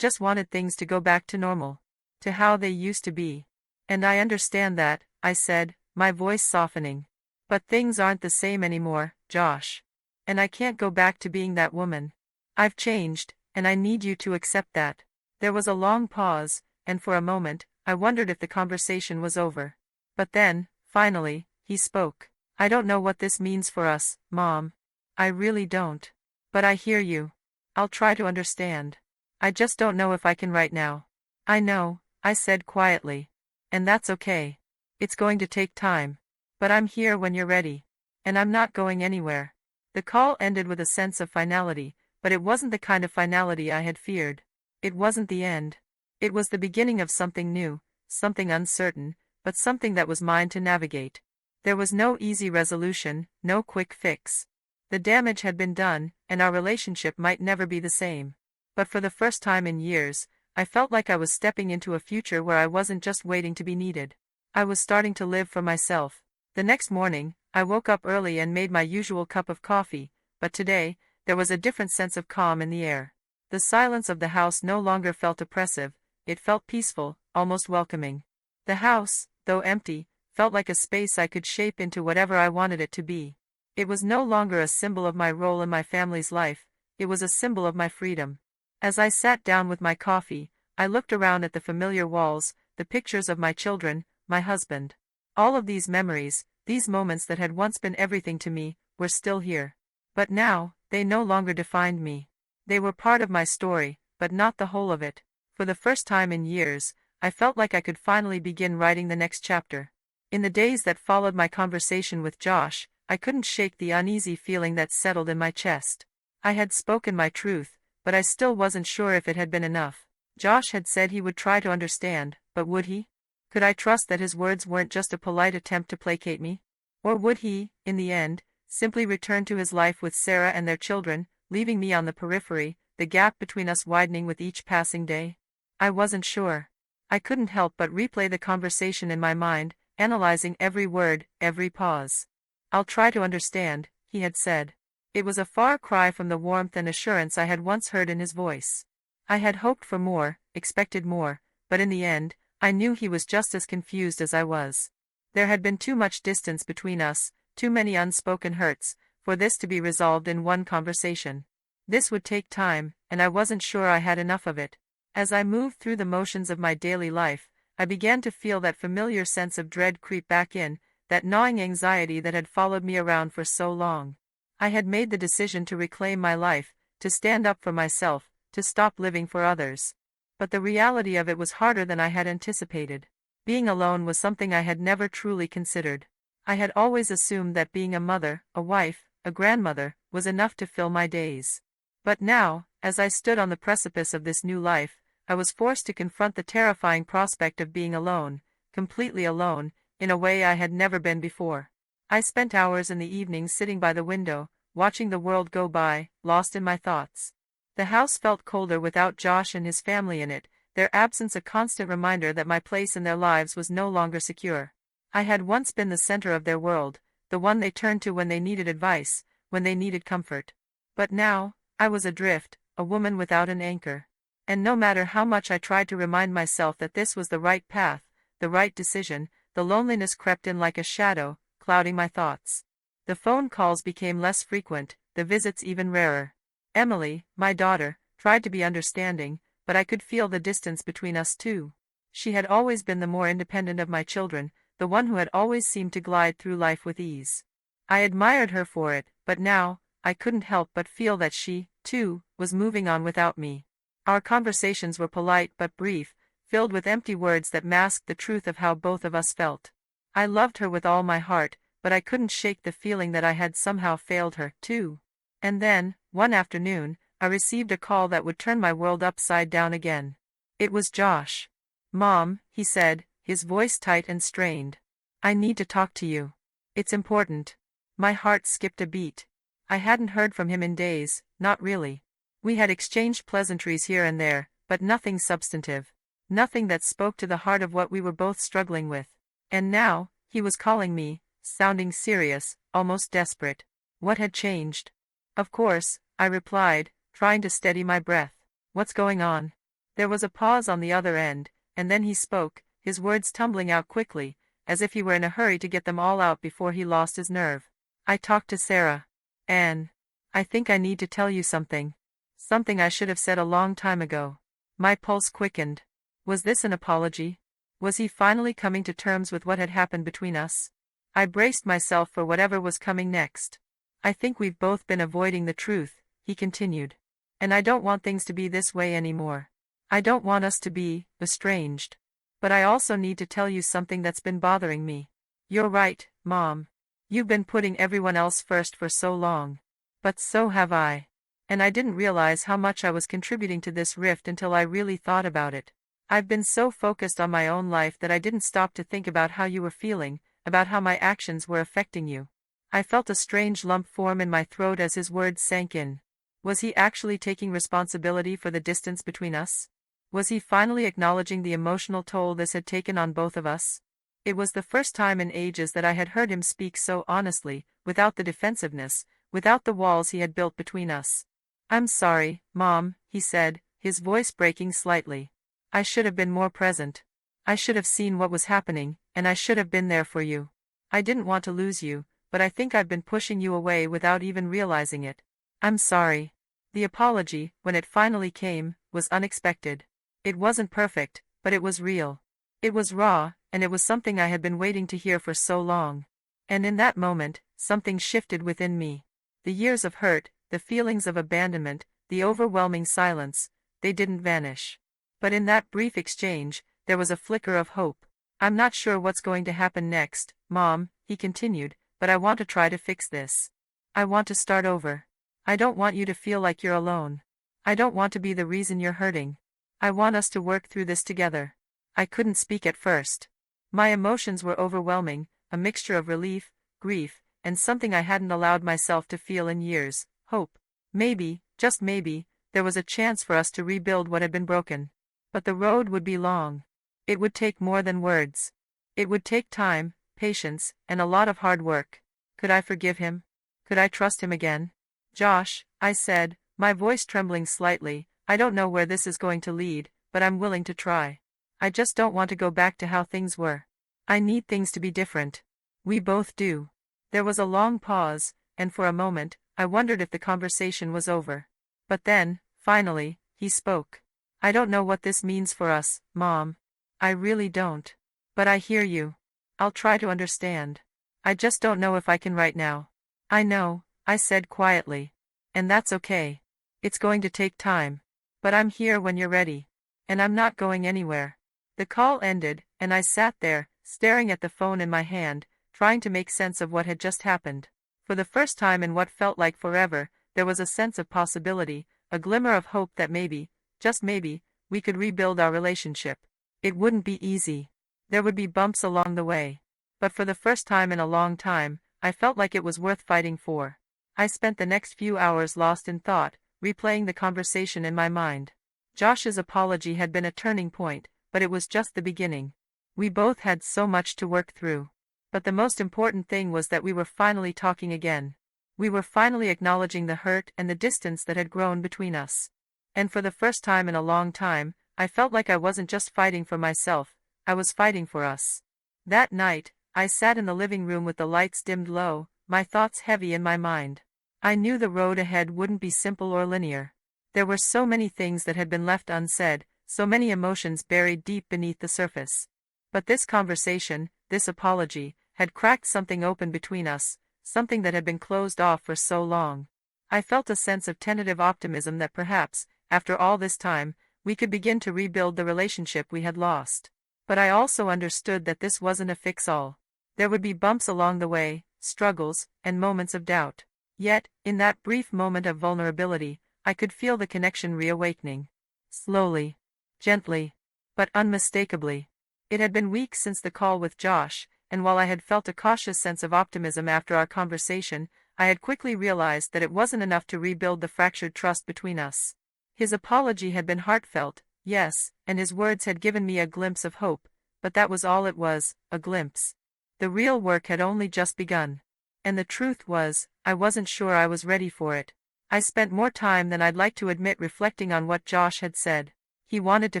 wanted things to go back to normal. To how they used to be. And I understand that," I said, my voice softening. "But things aren't the same anymore, Josh. And I can't go back to being that woman. I've changed, and I need you to accept that." There was a long pause, and for a moment, I wondered if the conversation was over. But then, finally, he spoke. "I don't know what this means for us, Mom. I really don't. But I hear you. I'll try to understand. I just don't know if I can right now." "I know," I said quietly. "And that's okay. It's going to take time. But I'm here when you're ready. And I'm not going anywhere." The call ended with a sense of finality, but it wasn't the kind of finality I had feared. It wasn't the end. It was the beginning of something new, something uncertain, but something that was mine to navigate. There was no easy resolution, no quick fix. The damage had been done, and our relationship might never be the same. But for the first time in years, I felt like I was stepping into a future where I wasn't just waiting to be needed. I was starting to live for myself. The next morning, I woke up early and made my usual cup of coffee, but today, there was a different sense of calm in the air. The silence of the house no longer felt oppressive, it felt peaceful, almost welcoming. The house, though empty, felt like a space I could shape into whatever I wanted it to be. It was no longer a symbol of my role in my family's life, it was a symbol of my freedom. As I sat down with my coffee, I looked around at the familiar walls, the pictures of my children, my husband. All of these memories, these moments that had once been everything to me, were still here. But now, they no longer defined me. They were part of my story, but not the whole of it. For the first time in years, I felt like I could finally begin writing the next chapter. In the days that followed my conversation with Josh, I couldn't shake the uneasy feeling that settled in my chest. I had spoken my truth, but I still wasn't sure if it had been enough. Josh had said he would try to understand, but would he? Could I trust that his words weren't just a polite attempt to placate me? Or would he, in the end, simply return to his life with Sarah and their children, leaving me on the periphery, the gap between us widening with each passing day? I wasn't sure. I couldn't help but replay the conversation in my mind, analyzing every word, every pause. "I'll try to understand," he had said. It was a far cry from the warmth and assurance I had once heard in his voice. I had hoped for more, expected more, but in the end, I knew he was just as confused as I was. There had been too much distance between us, too many unspoken hurts, for this to be resolved in one conversation. This would take time, and I wasn't sure I had enough of it. As I moved through the motions of my daily life, I began to feel that familiar sense of dread creep back in, that gnawing anxiety that had followed me around for so long. I had made the decision to reclaim my life, to stand up for myself, to stop living for others. But the reality of it was harder than I had anticipated. Being alone was something I had never truly considered. I had always assumed that being a mother, a wife, a grandmother, was enough to fill my days. But now, as I stood on the precipice of this new life, I was forced to confront the terrifying prospect of being alone, completely alone, in a way I had never been before. I spent hours in the evenings sitting by the window, watching the world go by, lost in my thoughts. The house felt colder without Josh and his family in it, their absence a constant reminder that my place in their lives was no longer secure. I had once been the center of their world, the one they turned to when they needed advice, when they needed comfort. But now, I was adrift, a woman without an anchor. And no matter how much I tried to remind myself that this was the right path, the right decision, the loneliness crept in like a shadow, clouding my thoughts. The phone calls became less frequent, the visits even rarer. Emily, my daughter, tried to be understanding, but I could feel the distance between us too. She had always been the more independent of my children, the one who had always seemed to glide through life with ease. I admired her for it, but now, I couldn't help but feel that she, too, was moving on without me. Our conversations were polite but brief, filled with empty words that masked the truth of how both of us felt. I loved her with all my heart, but I couldn't shake the feeling that I had somehow failed her, too. And then, one afternoon, I received a call that would turn my world upside down again. It was Josh. "Mom," he said, his voice tight and strained. "I need to talk to you. It's important." My heart skipped a beat. I hadn't heard from him in days, not really. We had exchanged pleasantries here and there, but nothing substantive. Nothing that spoke to the heart of what we were both struggling with. And now, he was calling me, sounding serious, almost desperate. What had changed? "Of course," I replied, trying to steady my breath. "What's going on?" There was a pause on the other end, and then he spoke, his words tumbling out quickly, as if he were in a hurry to get them all out before he lost his nerve. "I talked to Sarah. Anne. I think I need to tell you something. Something I should have said a long time ago." My pulse quickened. Was this an apology? Was he finally coming to terms with what had happened between us? I braced myself for whatever was coming next. "I think we've both been avoiding the truth," he continued. "And I don't want things to be this way anymore. I don't want us to be estranged. But I also need to tell you something that's been bothering me. You're right, Mom. You've been putting everyone else first for so long. But so have I. And I didn't realize how much I was contributing to this rift until I really thought about it. I've been so focused on my own life that I didn't stop to think about how you were feeling, about how my actions were affecting you." I felt a strange lump form in my throat as his words sank in. Was he actually taking responsibility for the distance between us? Was he finally acknowledging the emotional toll this had taken on both of us? It was the first time in ages that I had heard him speak so honestly, without the defensiveness, without the walls he had built between us. "I'm sorry, Mom," he said, his voice breaking slightly. "I should have been more present. I should have seen what was happening, and I should have been there for you. I didn't want to lose you, but I think I've been pushing you away without even realizing it. I'm sorry." The apology, when it finally came, was unexpected. It wasn't perfect, but it was real. It was raw, and it was something I had been waiting to hear for so long. And in that moment, something shifted within me. The years of hurt, the feelings of abandonment, the overwhelming silence, they didn't vanish. But in that brief exchange, there was a flicker of hope. "I'm not sure what's going to happen next, Mom," he continued, "but I want to try to fix this. I want to start over. I don't want you to feel like you're alone. I don't want to be the reason you're hurting. I want us to work through this together." I couldn't speak at first. My emotions were overwhelming, a mixture of relief, grief, and something I hadn't allowed myself to feel in years: hope. Maybe, just maybe, there was a chance for us to rebuild what had been broken. But the road would be long. It would take more than words. It would take time, patience, and a lot of hard work. Could I forgive him? Could I trust him again? "Josh," I said, my voice trembling slightly, "I don't know where this is going to lead, but I'm willing to try. I just don't want to go back to how things were. I need things to be different." "We both do." There was a long pause, and for a moment, I wondered if the conversation was over. But then, finally, he spoke. "I don't know what this means for us, Mom. I really don't. But I hear you. I'll try to understand. I just don't know if I can right now." "I know," I said quietly. "And that's okay. It's going to take time. But I'm here when you're ready. And I'm not going anywhere." The call ended, and I sat there, staring at the phone in my hand, trying to make sense of what had just happened. For the first time in what felt like forever, there was a sense of possibility, a glimmer of hope that maybe, just maybe, we could rebuild our relationship. It wouldn't be easy. There would be bumps along the way. But for the first time in a long time, I felt like it was worth fighting for. I spent the next few hours lost in thought, replaying the conversation in my mind. Josh's apology had been a turning point, but it was just the beginning. We both had so much to work through. But the most important thing was that we were finally talking again. We were finally acknowledging the hurt and the distance that had grown between us. And for the first time in a long time, I felt like I wasn't just fighting for myself, I was fighting for us. That night, I sat in the living room with the lights dimmed low, my thoughts heavy in my mind. I knew the road ahead wouldn't be simple or linear. There were so many things that had been left unsaid, so many emotions buried deep beneath the surface. But this conversation, this apology, had cracked something open between us, something that had been closed off for so long. I felt a sense of tentative optimism that perhaps, after all this time, we could begin to rebuild the relationship we had lost. But I also understood that this wasn't a fix-all. There would be bumps along the way, struggles, and moments of doubt. Yet, in that brief moment of vulnerability, I could feel the connection reawakening. Slowly. Gently. But unmistakably. It had been weeks since the call with Josh, and while I had felt a cautious sense of optimism after our conversation, I had quickly realized that it wasn't enough to rebuild the fractured trust between us. His apology had been heartfelt, yes, and his words had given me a glimpse of hope, but that was all it was, a glimpse. The real work had only just begun. And the truth was, I wasn't sure I was ready for it. I spent more time than I'd like to admit reflecting on what Josh had said. He wanted to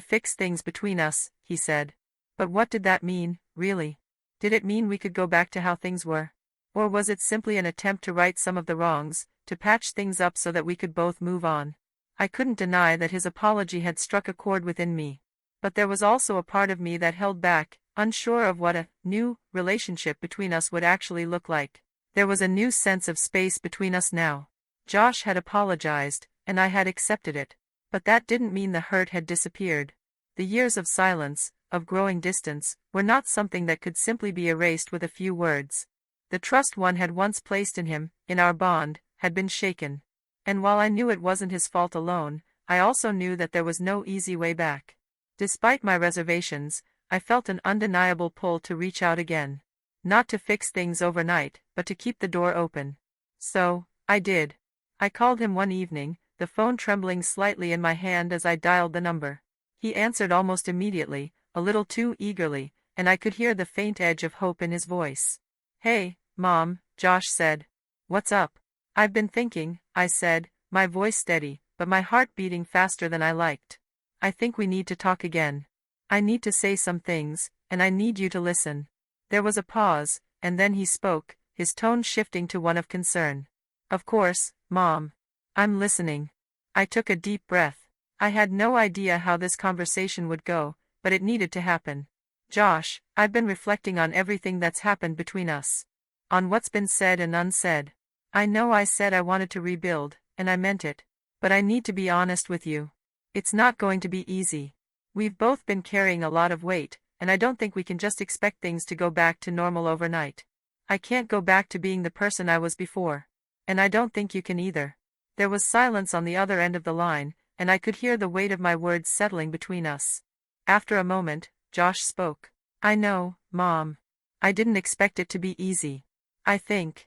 fix things between us, he said. But what did that mean, really? Did it mean we could go back to how things were? Or was it simply an attempt to right some of the wrongs, to patch things up so that we could both move on? I couldn't deny that his apology had struck a chord within me. But there was also a part of me that held back, unsure of what a new relationship between us would actually look like. There was a new sense of space between us now. Josh had apologized, and I had accepted it. But that didn't mean the hurt had disappeared. The years of silence, of growing distance, were not something that could simply be erased with a few words. The trust one had once placed in him, in our bond, had been shaken. And while I knew it wasn't his fault alone, I also knew that there was no easy way back. Despite my reservations, I felt an undeniable pull to reach out again. Not to fix things overnight, but to keep the door open. So, I did. I called him one evening, the phone trembling slightly in my hand as I dialed the number. He answered almost immediately, a little too eagerly, and I could hear the faint edge of hope in his voice. "Hey, Mom," Josh said. "What's up?" "I've been thinking," I said, my voice steady, but my heart beating faster than I liked. "I think we need to talk again. I need to say some things, and I need you to listen." There was a pause, and then he spoke, his tone shifting to one of concern. "Of course, Mom. I'm listening." I took a deep breath. I had no idea how this conversation would go, but it needed to happen. Josh, I've been reflecting on everything that's happened between us. On what's been said and unsaid. I know I said I wanted to rebuild, and I meant it. But I need to be honest with you. It's not going to be easy. We've both been carrying a lot of weight, and I don't think we can just expect things to go back to normal overnight. I can't go back to being the person I was before. And I don't think you can either. There was silence on the other end of the line, and I could hear the weight of my words settling between us. After a moment, Josh spoke. I know, Mom. I didn't expect it to be easy. I think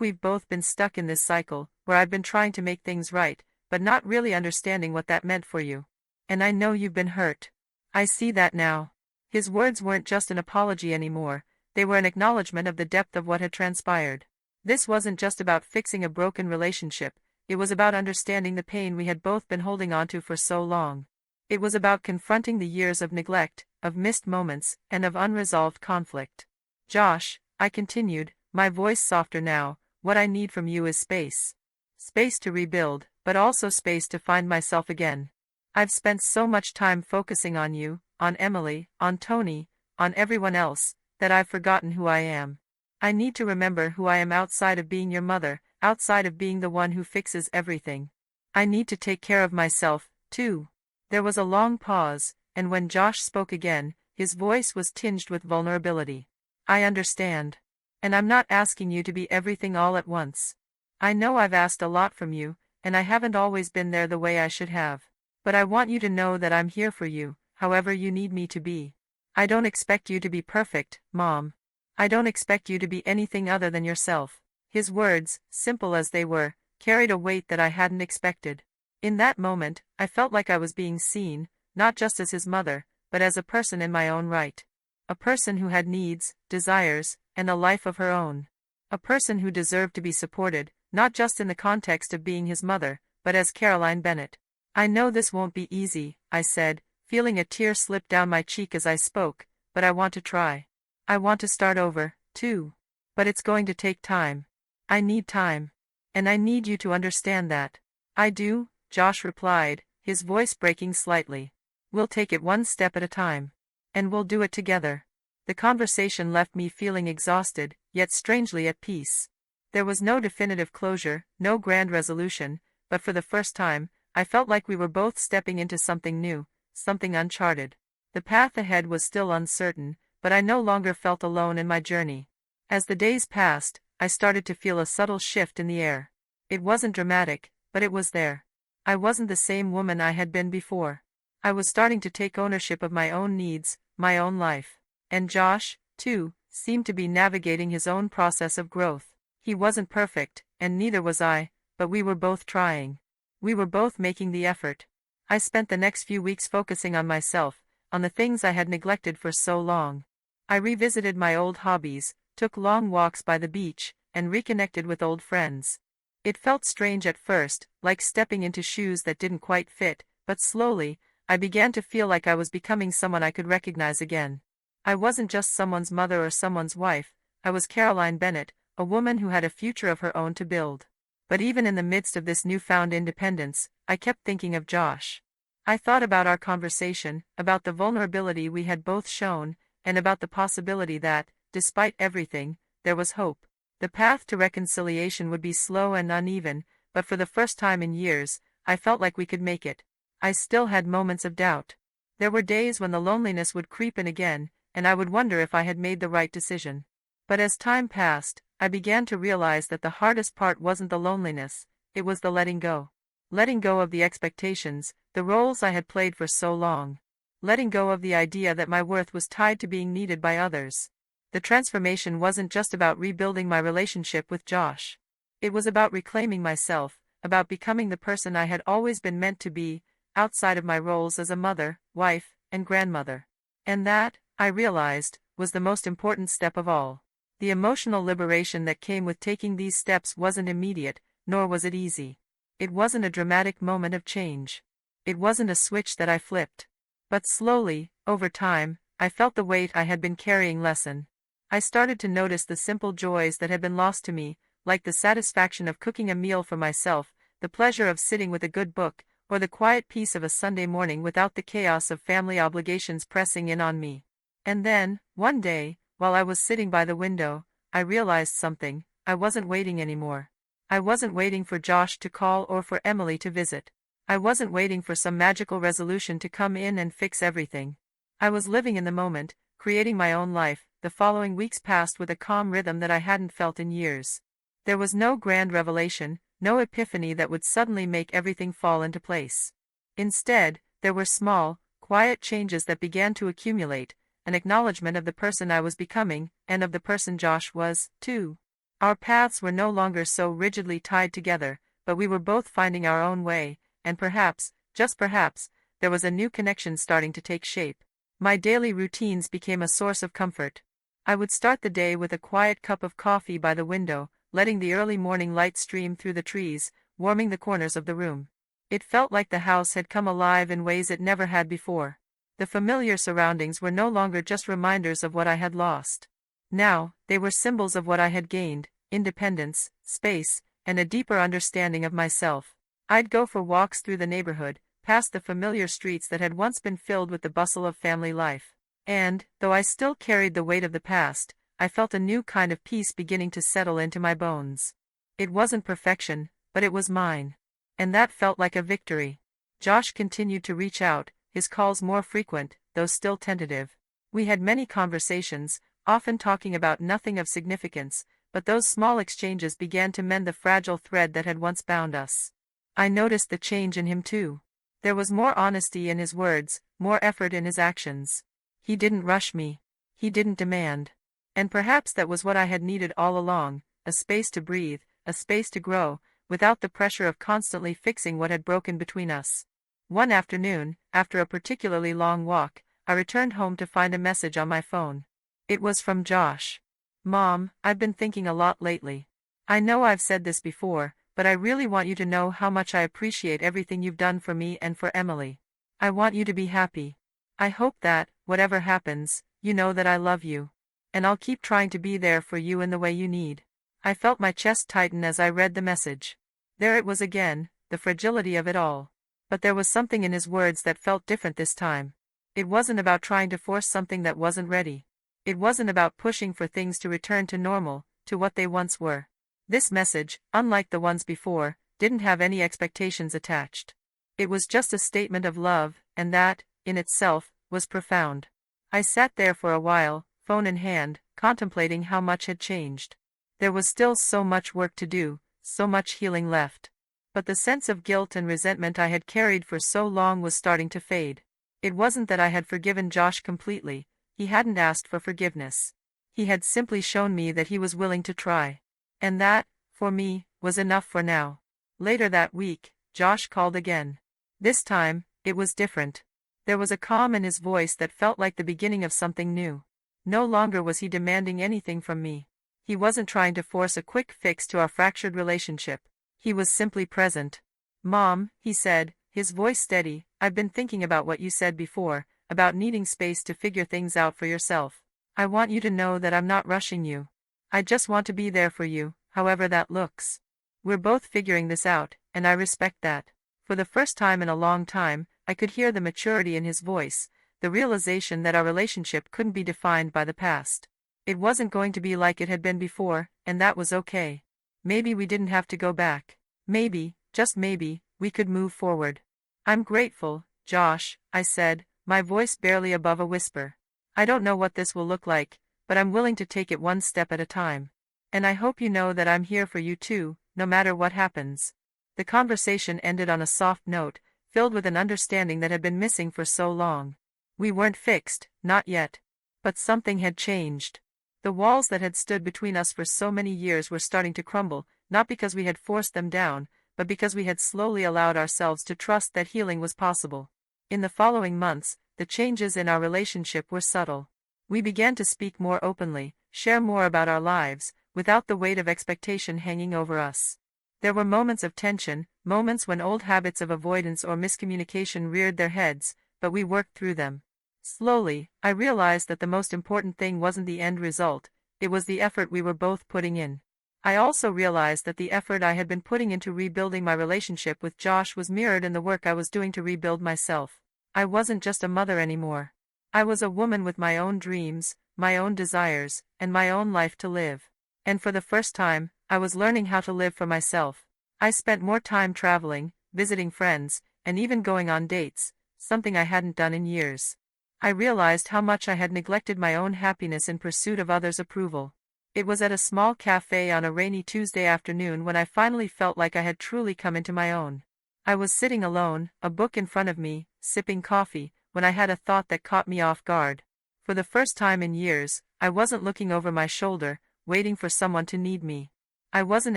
we've both been stuck in this cycle, where I've been trying to make things right, but not really understanding what that meant for you. And I know you've been hurt. I see that now. His words weren't just an apology anymore, they were an acknowledgement of the depth of what had transpired. This wasn't just about fixing a broken relationship, it was about understanding the pain we had both been holding onto for so long. It was about confronting the years of neglect, of missed moments, and of unresolved conflict. Josh, I continued, my voice softer now, what I need from you is space. Space to rebuild, but also space to find myself again. I've spent so much time focusing on you, on Emily, on Tony, on everyone else, that I've forgotten who I am. I need to remember who I am outside of being your mother, outside of being the one who fixes everything. I need to take care of myself, too. There was a long pause, and when Josh spoke again, his voice was tinged with vulnerability. I understand. And I'm not asking you to be everything all at once. I know I've asked a lot from you, and I haven't always been there the way I should have. But I want you to know that I'm here for you, however you need me to be. I don't expect you to be perfect, Mom. I don't expect you to be anything other than yourself. His words, simple as they were, carried a weight that I hadn't expected. In that moment, I felt like I was being seen, not just as his mother, but as a person in my own right. A person who had needs, desires, and a life of her own. A person who deserved to be supported, not just in the context of being his mother, but as Caroline Bennett. I know this won't be easy, I said, feeling a tear slip down my cheek as I spoke, but I want to try. I want to start over, too. But it's going to take time. I need time. And I need you to understand that. I do, Josh replied, his voice breaking slightly. We'll take it one step at a time. And we'll do it together. The conversation left me feeling exhausted, yet strangely at peace. There was no definitive closure, no grand resolution, but for the first time, I felt like we were both stepping into something new, something uncharted. The path ahead was still uncertain, but I no longer felt alone in my journey. As the days passed, I started to feel a subtle shift in the air. It wasn't dramatic, but it was there. I wasn't the same woman I had been before. I was starting to take ownership of my own needs, my own life. And Josh, too, seemed to be navigating his own process of growth. He wasn't perfect, and neither was I, but we were both trying. We were both making the effort. I spent the next few weeks focusing on myself, on the things I had neglected for so long. I revisited my old hobbies, took long walks by the beach, and reconnected with old friends. It felt strange at first, like stepping into shoes that didn't quite fit, but slowly, I began to feel like I was becoming someone I could recognize again. I wasn't just someone's mother or someone's wife, I was Caroline Bennett, a woman who had a future of her own to build. But even in the midst of this newfound independence, I kept thinking of Josh. I thought about our conversation, about the vulnerability we had both shown, and about the possibility that, despite everything, there was hope. The path to reconciliation would be slow and uneven, but for the first time in years, I felt like we could make it. I still had moments of doubt. There were days when the loneliness would creep in again, and I would wonder if I had made the right decision. But as time passed, I began to realize that the hardest part wasn't the loneliness, it was the letting go. Letting go of the expectations, the roles I had played for so long. Letting go of the idea that my worth was tied to being needed by others. The transformation wasn't just about rebuilding my relationship with Josh. It was about reclaiming myself, about becoming the person I had always been meant to be, outside of my roles as a mother, wife, and grandmother. And that, I realized, was the most important step of all. The emotional liberation that came with taking these steps wasn't immediate, nor was it easy. It wasn't a dramatic moment of change. It wasn't a switch that I flipped. But slowly, over time, I felt the weight I had been carrying lessen. I started to notice the simple joys that had been lost to me, like the satisfaction of cooking a meal for myself, the pleasure of sitting with a good book, or the quiet peace of a Sunday morning without the chaos of family obligations pressing in on me. And then, one day, while I was sitting by the window, I realized something. I wasn't waiting anymore. I wasn't waiting for Josh to call or for Emily to visit. I wasn't waiting for some magical resolution to come in and fix everything. I was living in the moment, creating my own life. The following weeks passed with a calm rhythm that I hadn't felt in years. There was no grand revelation, no epiphany that would suddenly make everything fall into place. Instead, there were small, quiet changes that began to accumulate, an acknowledgement of the person I was becoming, and of the person Josh was, too. Our paths were no longer so rigidly tied together, but we were both finding our own way, and perhaps, just perhaps, there was a new connection starting to take shape. My daily routines became a source of comfort. I would start the day with a quiet cup of coffee by the window, letting the early morning light stream through the trees, warming the corners of the room. It felt like the house had come alive in ways it never had before. The familiar surroundings were no longer just reminders of what I had lost. Now, they were symbols of what I had gained: independence, space, and a deeper understanding of myself. I'd go for walks through the neighborhood, past the familiar streets that had once been filled with the bustle of family life. And, though I still carried the weight of the past, I felt a new kind of peace beginning to settle into my bones. It wasn't perfection, but it was mine. And that felt like a victory. Josh continued to reach out, his calls more frequent, though still tentative. We had many conversations, often talking about nothing of significance, but those small exchanges began to mend the fragile thread that had once bound us. I noticed the change in him too. There was more honesty in his words, more effort in his actions. He didn't rush me. He didn't demand. And perhaps that was what I had needed all along: a space to breathe, a space to grow, without the pressure of constantly fixing what had broken between us. One afternoon, after a particularly long walk, I returned home to find a message on my phone. It was from Josh. "Mom, I've been thinking a lot lately. I know I've said this before, but I really want you to know how much I appreciate everything you've done for me and for Emily. I want you to be happy. I hope that, whatever happens, you know that I love you. And I'll keep trying to be there for you in the way you need." I felt my chest tighten as I read the message. There it was again, the fragility of it all. But there was something in his words that felt different this time. It wasn't about trying to force something that wasn't ready. It wasn't about pushing for things to return to normal, to what they once were. This message, unlike the ones before, didn't have any expectations attached. It was just a statement of love, and that, in itself, was profound. I sat there for a while, phone in hand, contemplating how much had changed. There was still so much work to do, so much healing left. But the sense of guilt and resentment I had carried for so long was starting to fade. It wasn't that I had forgiven Josh completely. He hadn't asked for forgiveness. He had simply shown me that he was willing to try. And that, for me, was enough for now. Later that week, Josh called again. This time, it was different. There was a calm in his voice that felt like the beginning of something new. No longer was he demanding anything from me. He wasn't trying to force a quick fix to our fractured relationship. He was simply present. "Mom," he said, his voice steady, "I've been thinking about what you said before, about needing space to figure things out for yourself. I want you to know that I'm not rushing you. I just want to be there for you, however that looks. We're both figuring this out, and I respect that." For the first time in a long time, I could hear the maturity in his voice, the realization that our relationship couldn't be defined by the past. It wasn't going to be like it had been before, and that was okay. Maybe we didn't have to go back. Maybe, just maybe, we could move forward. "I'm grateful, Josh," I said, my voice barely above a whisper. "I don't know what this will look like, but I'm willing to take it one step at a time. And I hope you know that I'm here for you too, no matter what happens." The conversation ended on a soft note, filled with an understanding that had been missing for so long. We weren't fixed, not yet. But something had changed. The walls that had stood between us for so many years were starting to crumble, not because we had forced them down, but because we had slowly allowed ourselves to trust that healing was possible. In the following months, the changes in our relationship were subtle. We began to speak more openly, share more about our lives, without the weight of expectation hanging over us. There were moments of tension, moments when old habits of avoidance or miscommunication reared their heads, but we worked through them. Slowly, I realized that the most important thing wasn't the end result, it was the effort we were both putting in. I also realized that the effort I had been putting into rebuilding my relationship with Josh was mirrored in the work I was doing to rebuild myself. I wasn't just a mother anymore. I was a woman with my own dreams, my own desires, and my own life to live. And for the first time, I was learning how to live for myself. I spent more time traveling, visiting friends, and even going on dates, something I hadn't done in years. I realized how much I had neglected my own happiness in pursuit of others' approval. It was at a small cafe on a rainy Tuesday afternoon when I finally felt like I had truly come into my own. I was sitting alone, a book in front of me, sipping coffee, when I had a thought that caught me off guard. For the first time in years, I wasn't looking over my shoulder, waiting for someone to need me. I wasn't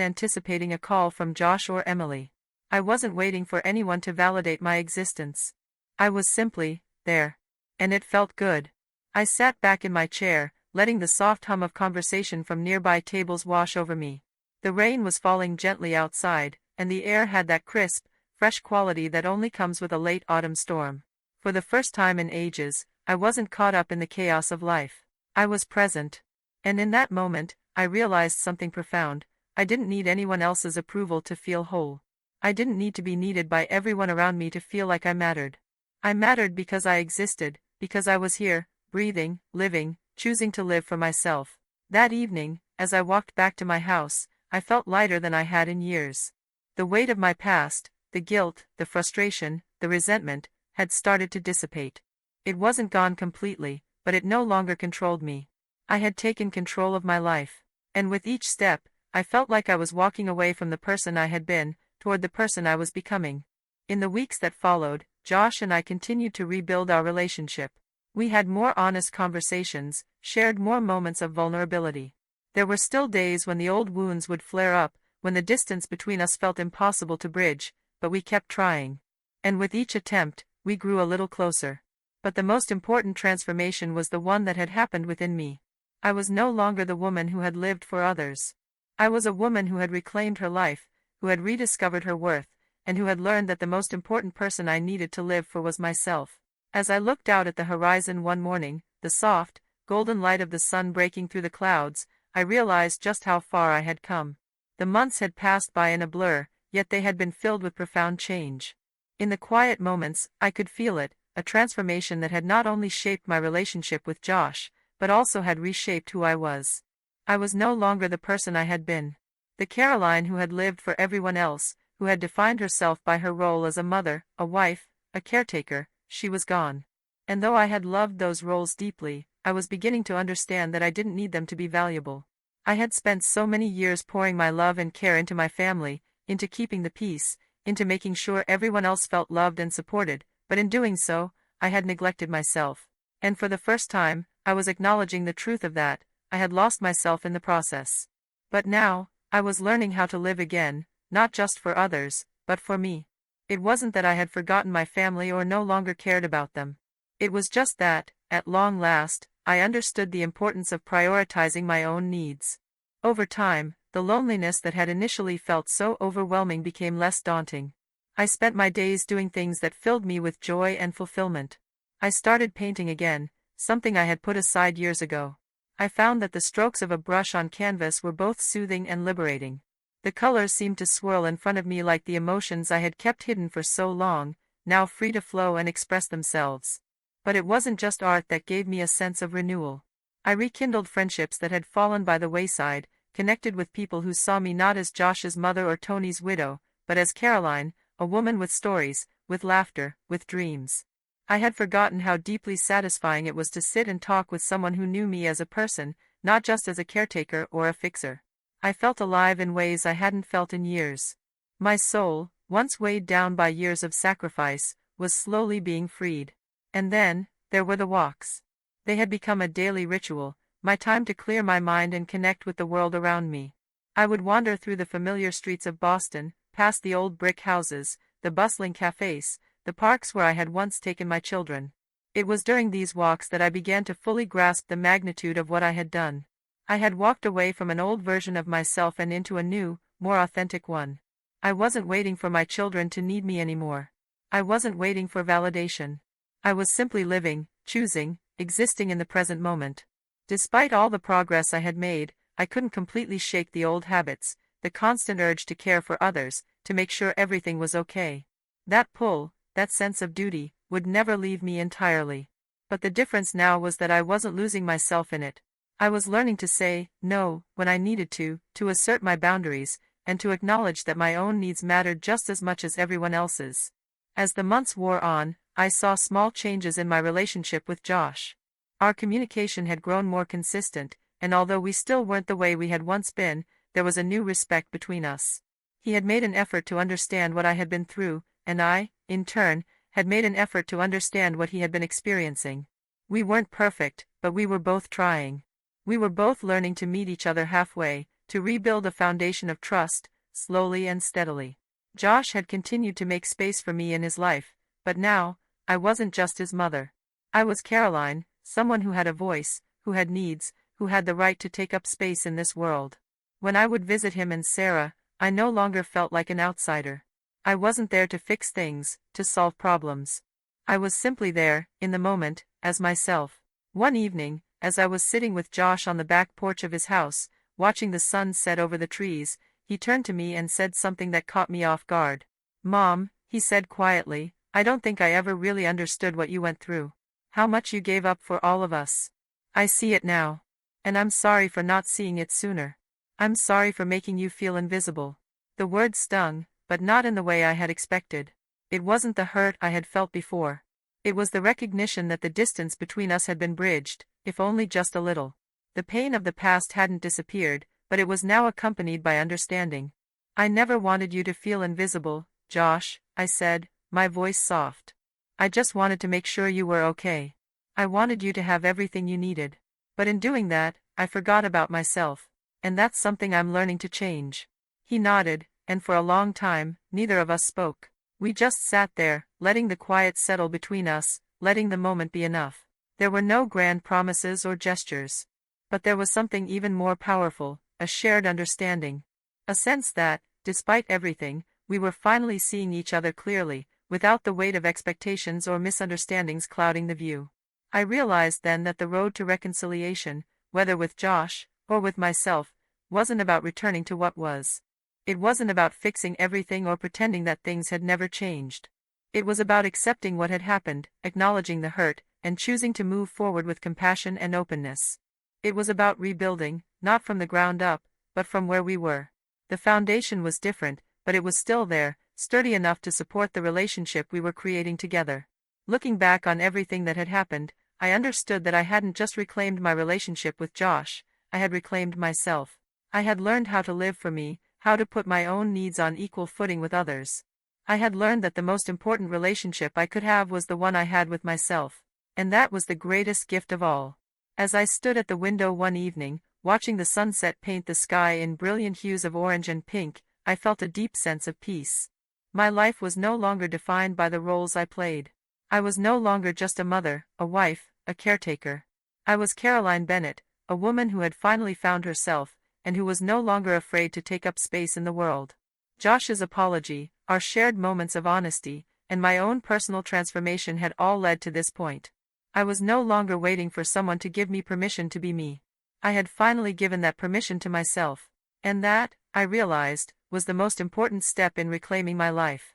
anticipating a call from Josh or Emily. I wasn't waiting for anyone to validate my existence. I was simply there. And it felt good. I sat back in my chair, letting the soft hum of conversation from nearby tables wash over me. The rain was falling gently outside, and the air had that crisp, fresh quality that only comes with a late autumn storm. For the first time in ages, I wasn't caught up in the chaos of life. I was present. And in that moment, I realized something profound. I didn't need anyone else's approval to feel whole. I didn't need to be needed by everyone around me to feel like I mattered. I mattered because I existed, because I was here, breathing, living, choosing to live for myself. That evening, as I walked back to my house, I felt lighter than I had in years. The weight of my past, the guilt, the frustration, the resentment, had started to dissipate. It wasn't gone completely, but it no longer controlled me. I had taken control of my life. And with each step, I felt like I was walking away from the person I had been, toward the person I was becoming. In the weeks that followed, Josh and I continued to rebuild our relationship. We had more honest conversations, shared more moments of vulnerability. There were still days when the old wounds would flare up, when the distance between us felt impossible to bridge, but we kept trying. And with each attempt, we grew a little closer. But the most important transformation was the one that had happened within me. I was no longer the woman who had lived for others. I was a woman who had reclaimed her life, who had rediscovered her worth, and who had learned that the most important person I needed to live for was myself. As I looked out at the horizon one morning, the soft, golden light of the sun breaking through the clouds, I realized just how far I had come. The months had passed by in a blur, yet they had been filled with profound change. In the quiet moments, I could feel it, a transformation that had not only shaped my relationship with Josh, but also had reshaped who I was. I was no longer the person I had been. The Caroline who had lived for everyone else, who had defined herself by her role as a mother, a wife, a caretaker, she was gone. And though I had loved those roles deeply, I was beginning to understand that I didn't need them to be valuable. I had spent so many years pouring my love and care into my family, into keeping the peace, into making sure everyone else felt loved and supported, but in doing so, I had neglected myself. And for the first time, I was acknowledging the truth of that. I had lost myself in the process. But now, I was learning how to live again, not just for others, but for me. It wasn't that I had forgotten my family or no longer cared about them. It was just that, at long last, I understood the importance of prioritizing my own needs. Over time, the loneliness that had initially felt so overwhelming became less daunting. I spent my days doing things that filled me with joy and fulfillment. I started painting again, something I had put aside years ago. I found that the strokes of a brush on canvas were both soothing and liberating. The colors seemed to swirl in front of me like the emotions I had kept hidden for so long, now free to flow and express themselves. But it wasn't just art that gave me a sense of renewal. I rekindled friendships that had fallen by the wayside, connected with people who saw me not as Josh's mother or Tony's widow, but as Caroline, a woman with stories, with laughter, with dreams. I had forgotten how deeply satisfying it was to sit and talk with someone who knew me as a person, not just as a caretaker or a fixer. I felt alive in ways I hadn't felt in years. My soul, once weighed down by years of sacrifice, was slowly being freed. And then, there were the walks. They had become a daily ritual, my time to clear my mind and connect with the world around me. I would wander through the familiar streets of Boston, past the old brick houses, the bustling cafes, the parks where I had once taken my children. It was during these walks that I began to fully grasp the magnitude of what I had done. I had walked away from an old version of myself and into a new, more authentic one. I wasn't waiting for my children to need me anymore. I wasn't waiting for validation. I was simply living, choosing, existing in the present moment. Despite all the progress I had made, I couldn't completely shake the old habits, the constant urge to care for others, to make sure everything was okay. That pull, that sense of duty, would never leave me entirely. But the difference now was that I wasn't losing myself in it. I was learning to say no when I needed to assert my boundaries, and to acknowledge that my own needs mattered just as much as everyone else's. As the months wore on, I saw small changes in my relationship with Josh. Our communication had grown more consistent, and although we still weren't the way we had once been, there was a new respect between us. He had made an effort to understand what I had been through, and I, in turn, had made an effort to understand what he had been experiencing. We weren't perfect, but we were both trying. We were both learning to meet each other halfway, to rebuild a foundation of trust, slowly and steadily. Josh had continued to make space for me in his life, but now, I wasn't just his mother. I was Caroline, someone who had a voice, who had needs, who had the right to take up space in this world. When I would visit him and Sarah, I no longer felt like an outsider. I wasn't there to fix things, to solve problems. I was simply there, in the moment, as myself. One evening, as I was sitting with Josh on the back porch of his house, watching the sun set over the trees, he turned to me and said something that caught me off guard. "Mom," he said quietly, "I don't think I ever really understood what you went through. How much you gave up for all of us. I see it now. And I'm sorry for not seeing it sooner. I'm sorry for making you feel invisible." The word stung, but not in the way I had expected. It wasn't the hurt I had felt before. It was the recognition that the distance between us had been bridged, if only just a little. The pain of the past hadn't disappeared, but it was now accompanied by understanding. "I never wanted you to feel invisible, Josh," I said, my voice soft. "I just wanted to make sure you were okay. I wanted you to have everything you needed. But in doing that, I forgot about myself. And that's something I'm learning to change." He nodded, and for a long time, neither of us spoke. We just sat there, letting the quiet settle between us, letting the moment be enough. There were no grand promises or gestures. But there was something even more powerful, a shared understanding. A sense that, despite everything, we were finally seeing each other clearly, without the weight of expectations or misunderstandings clouding the view. I realized then that the road to reconciliation, whether with Josh, or with myself, wasn't about returning to what was. It wasn't about fixing everything or pretending that things had never changed. It was about accepting what had happened, acknowledging the hurt, and choosing to move forward with compassion and openness. It was about rebuilding, not from the ground up, but from where we were. The foundation was different, but it was still there, sturdy enough to support the relationship we were creating together. Looking back on everything that had happened, I understood that I hadn't just reclaimed my relationship with Josh, I had reclaimed myself. I had learned how to live for me, how to put my own needs on equal footing with others. I had learned that the most important relationship I could have was the one I had with myself. And that was the greatest gift of all. As I stood at the window one evening, watching the sunset paint the sky in brilliant hues of orange and pink, I felt a deep sense of peace. My life was no longer defined by the roles I played. I was no longer just a mother, a wife, a caretaker. I was Caroline Bennett, a woman who had finally found herself, and who was no longer afraid to take up space in the world. Josh's apology, our shared moments of honesty, and my own personal transformation had all led to this point. I was no longer waiting for someone to give me permission to be me. I had finally given that permission to myself. And that, I realized, was the most important step in reclaiming my life.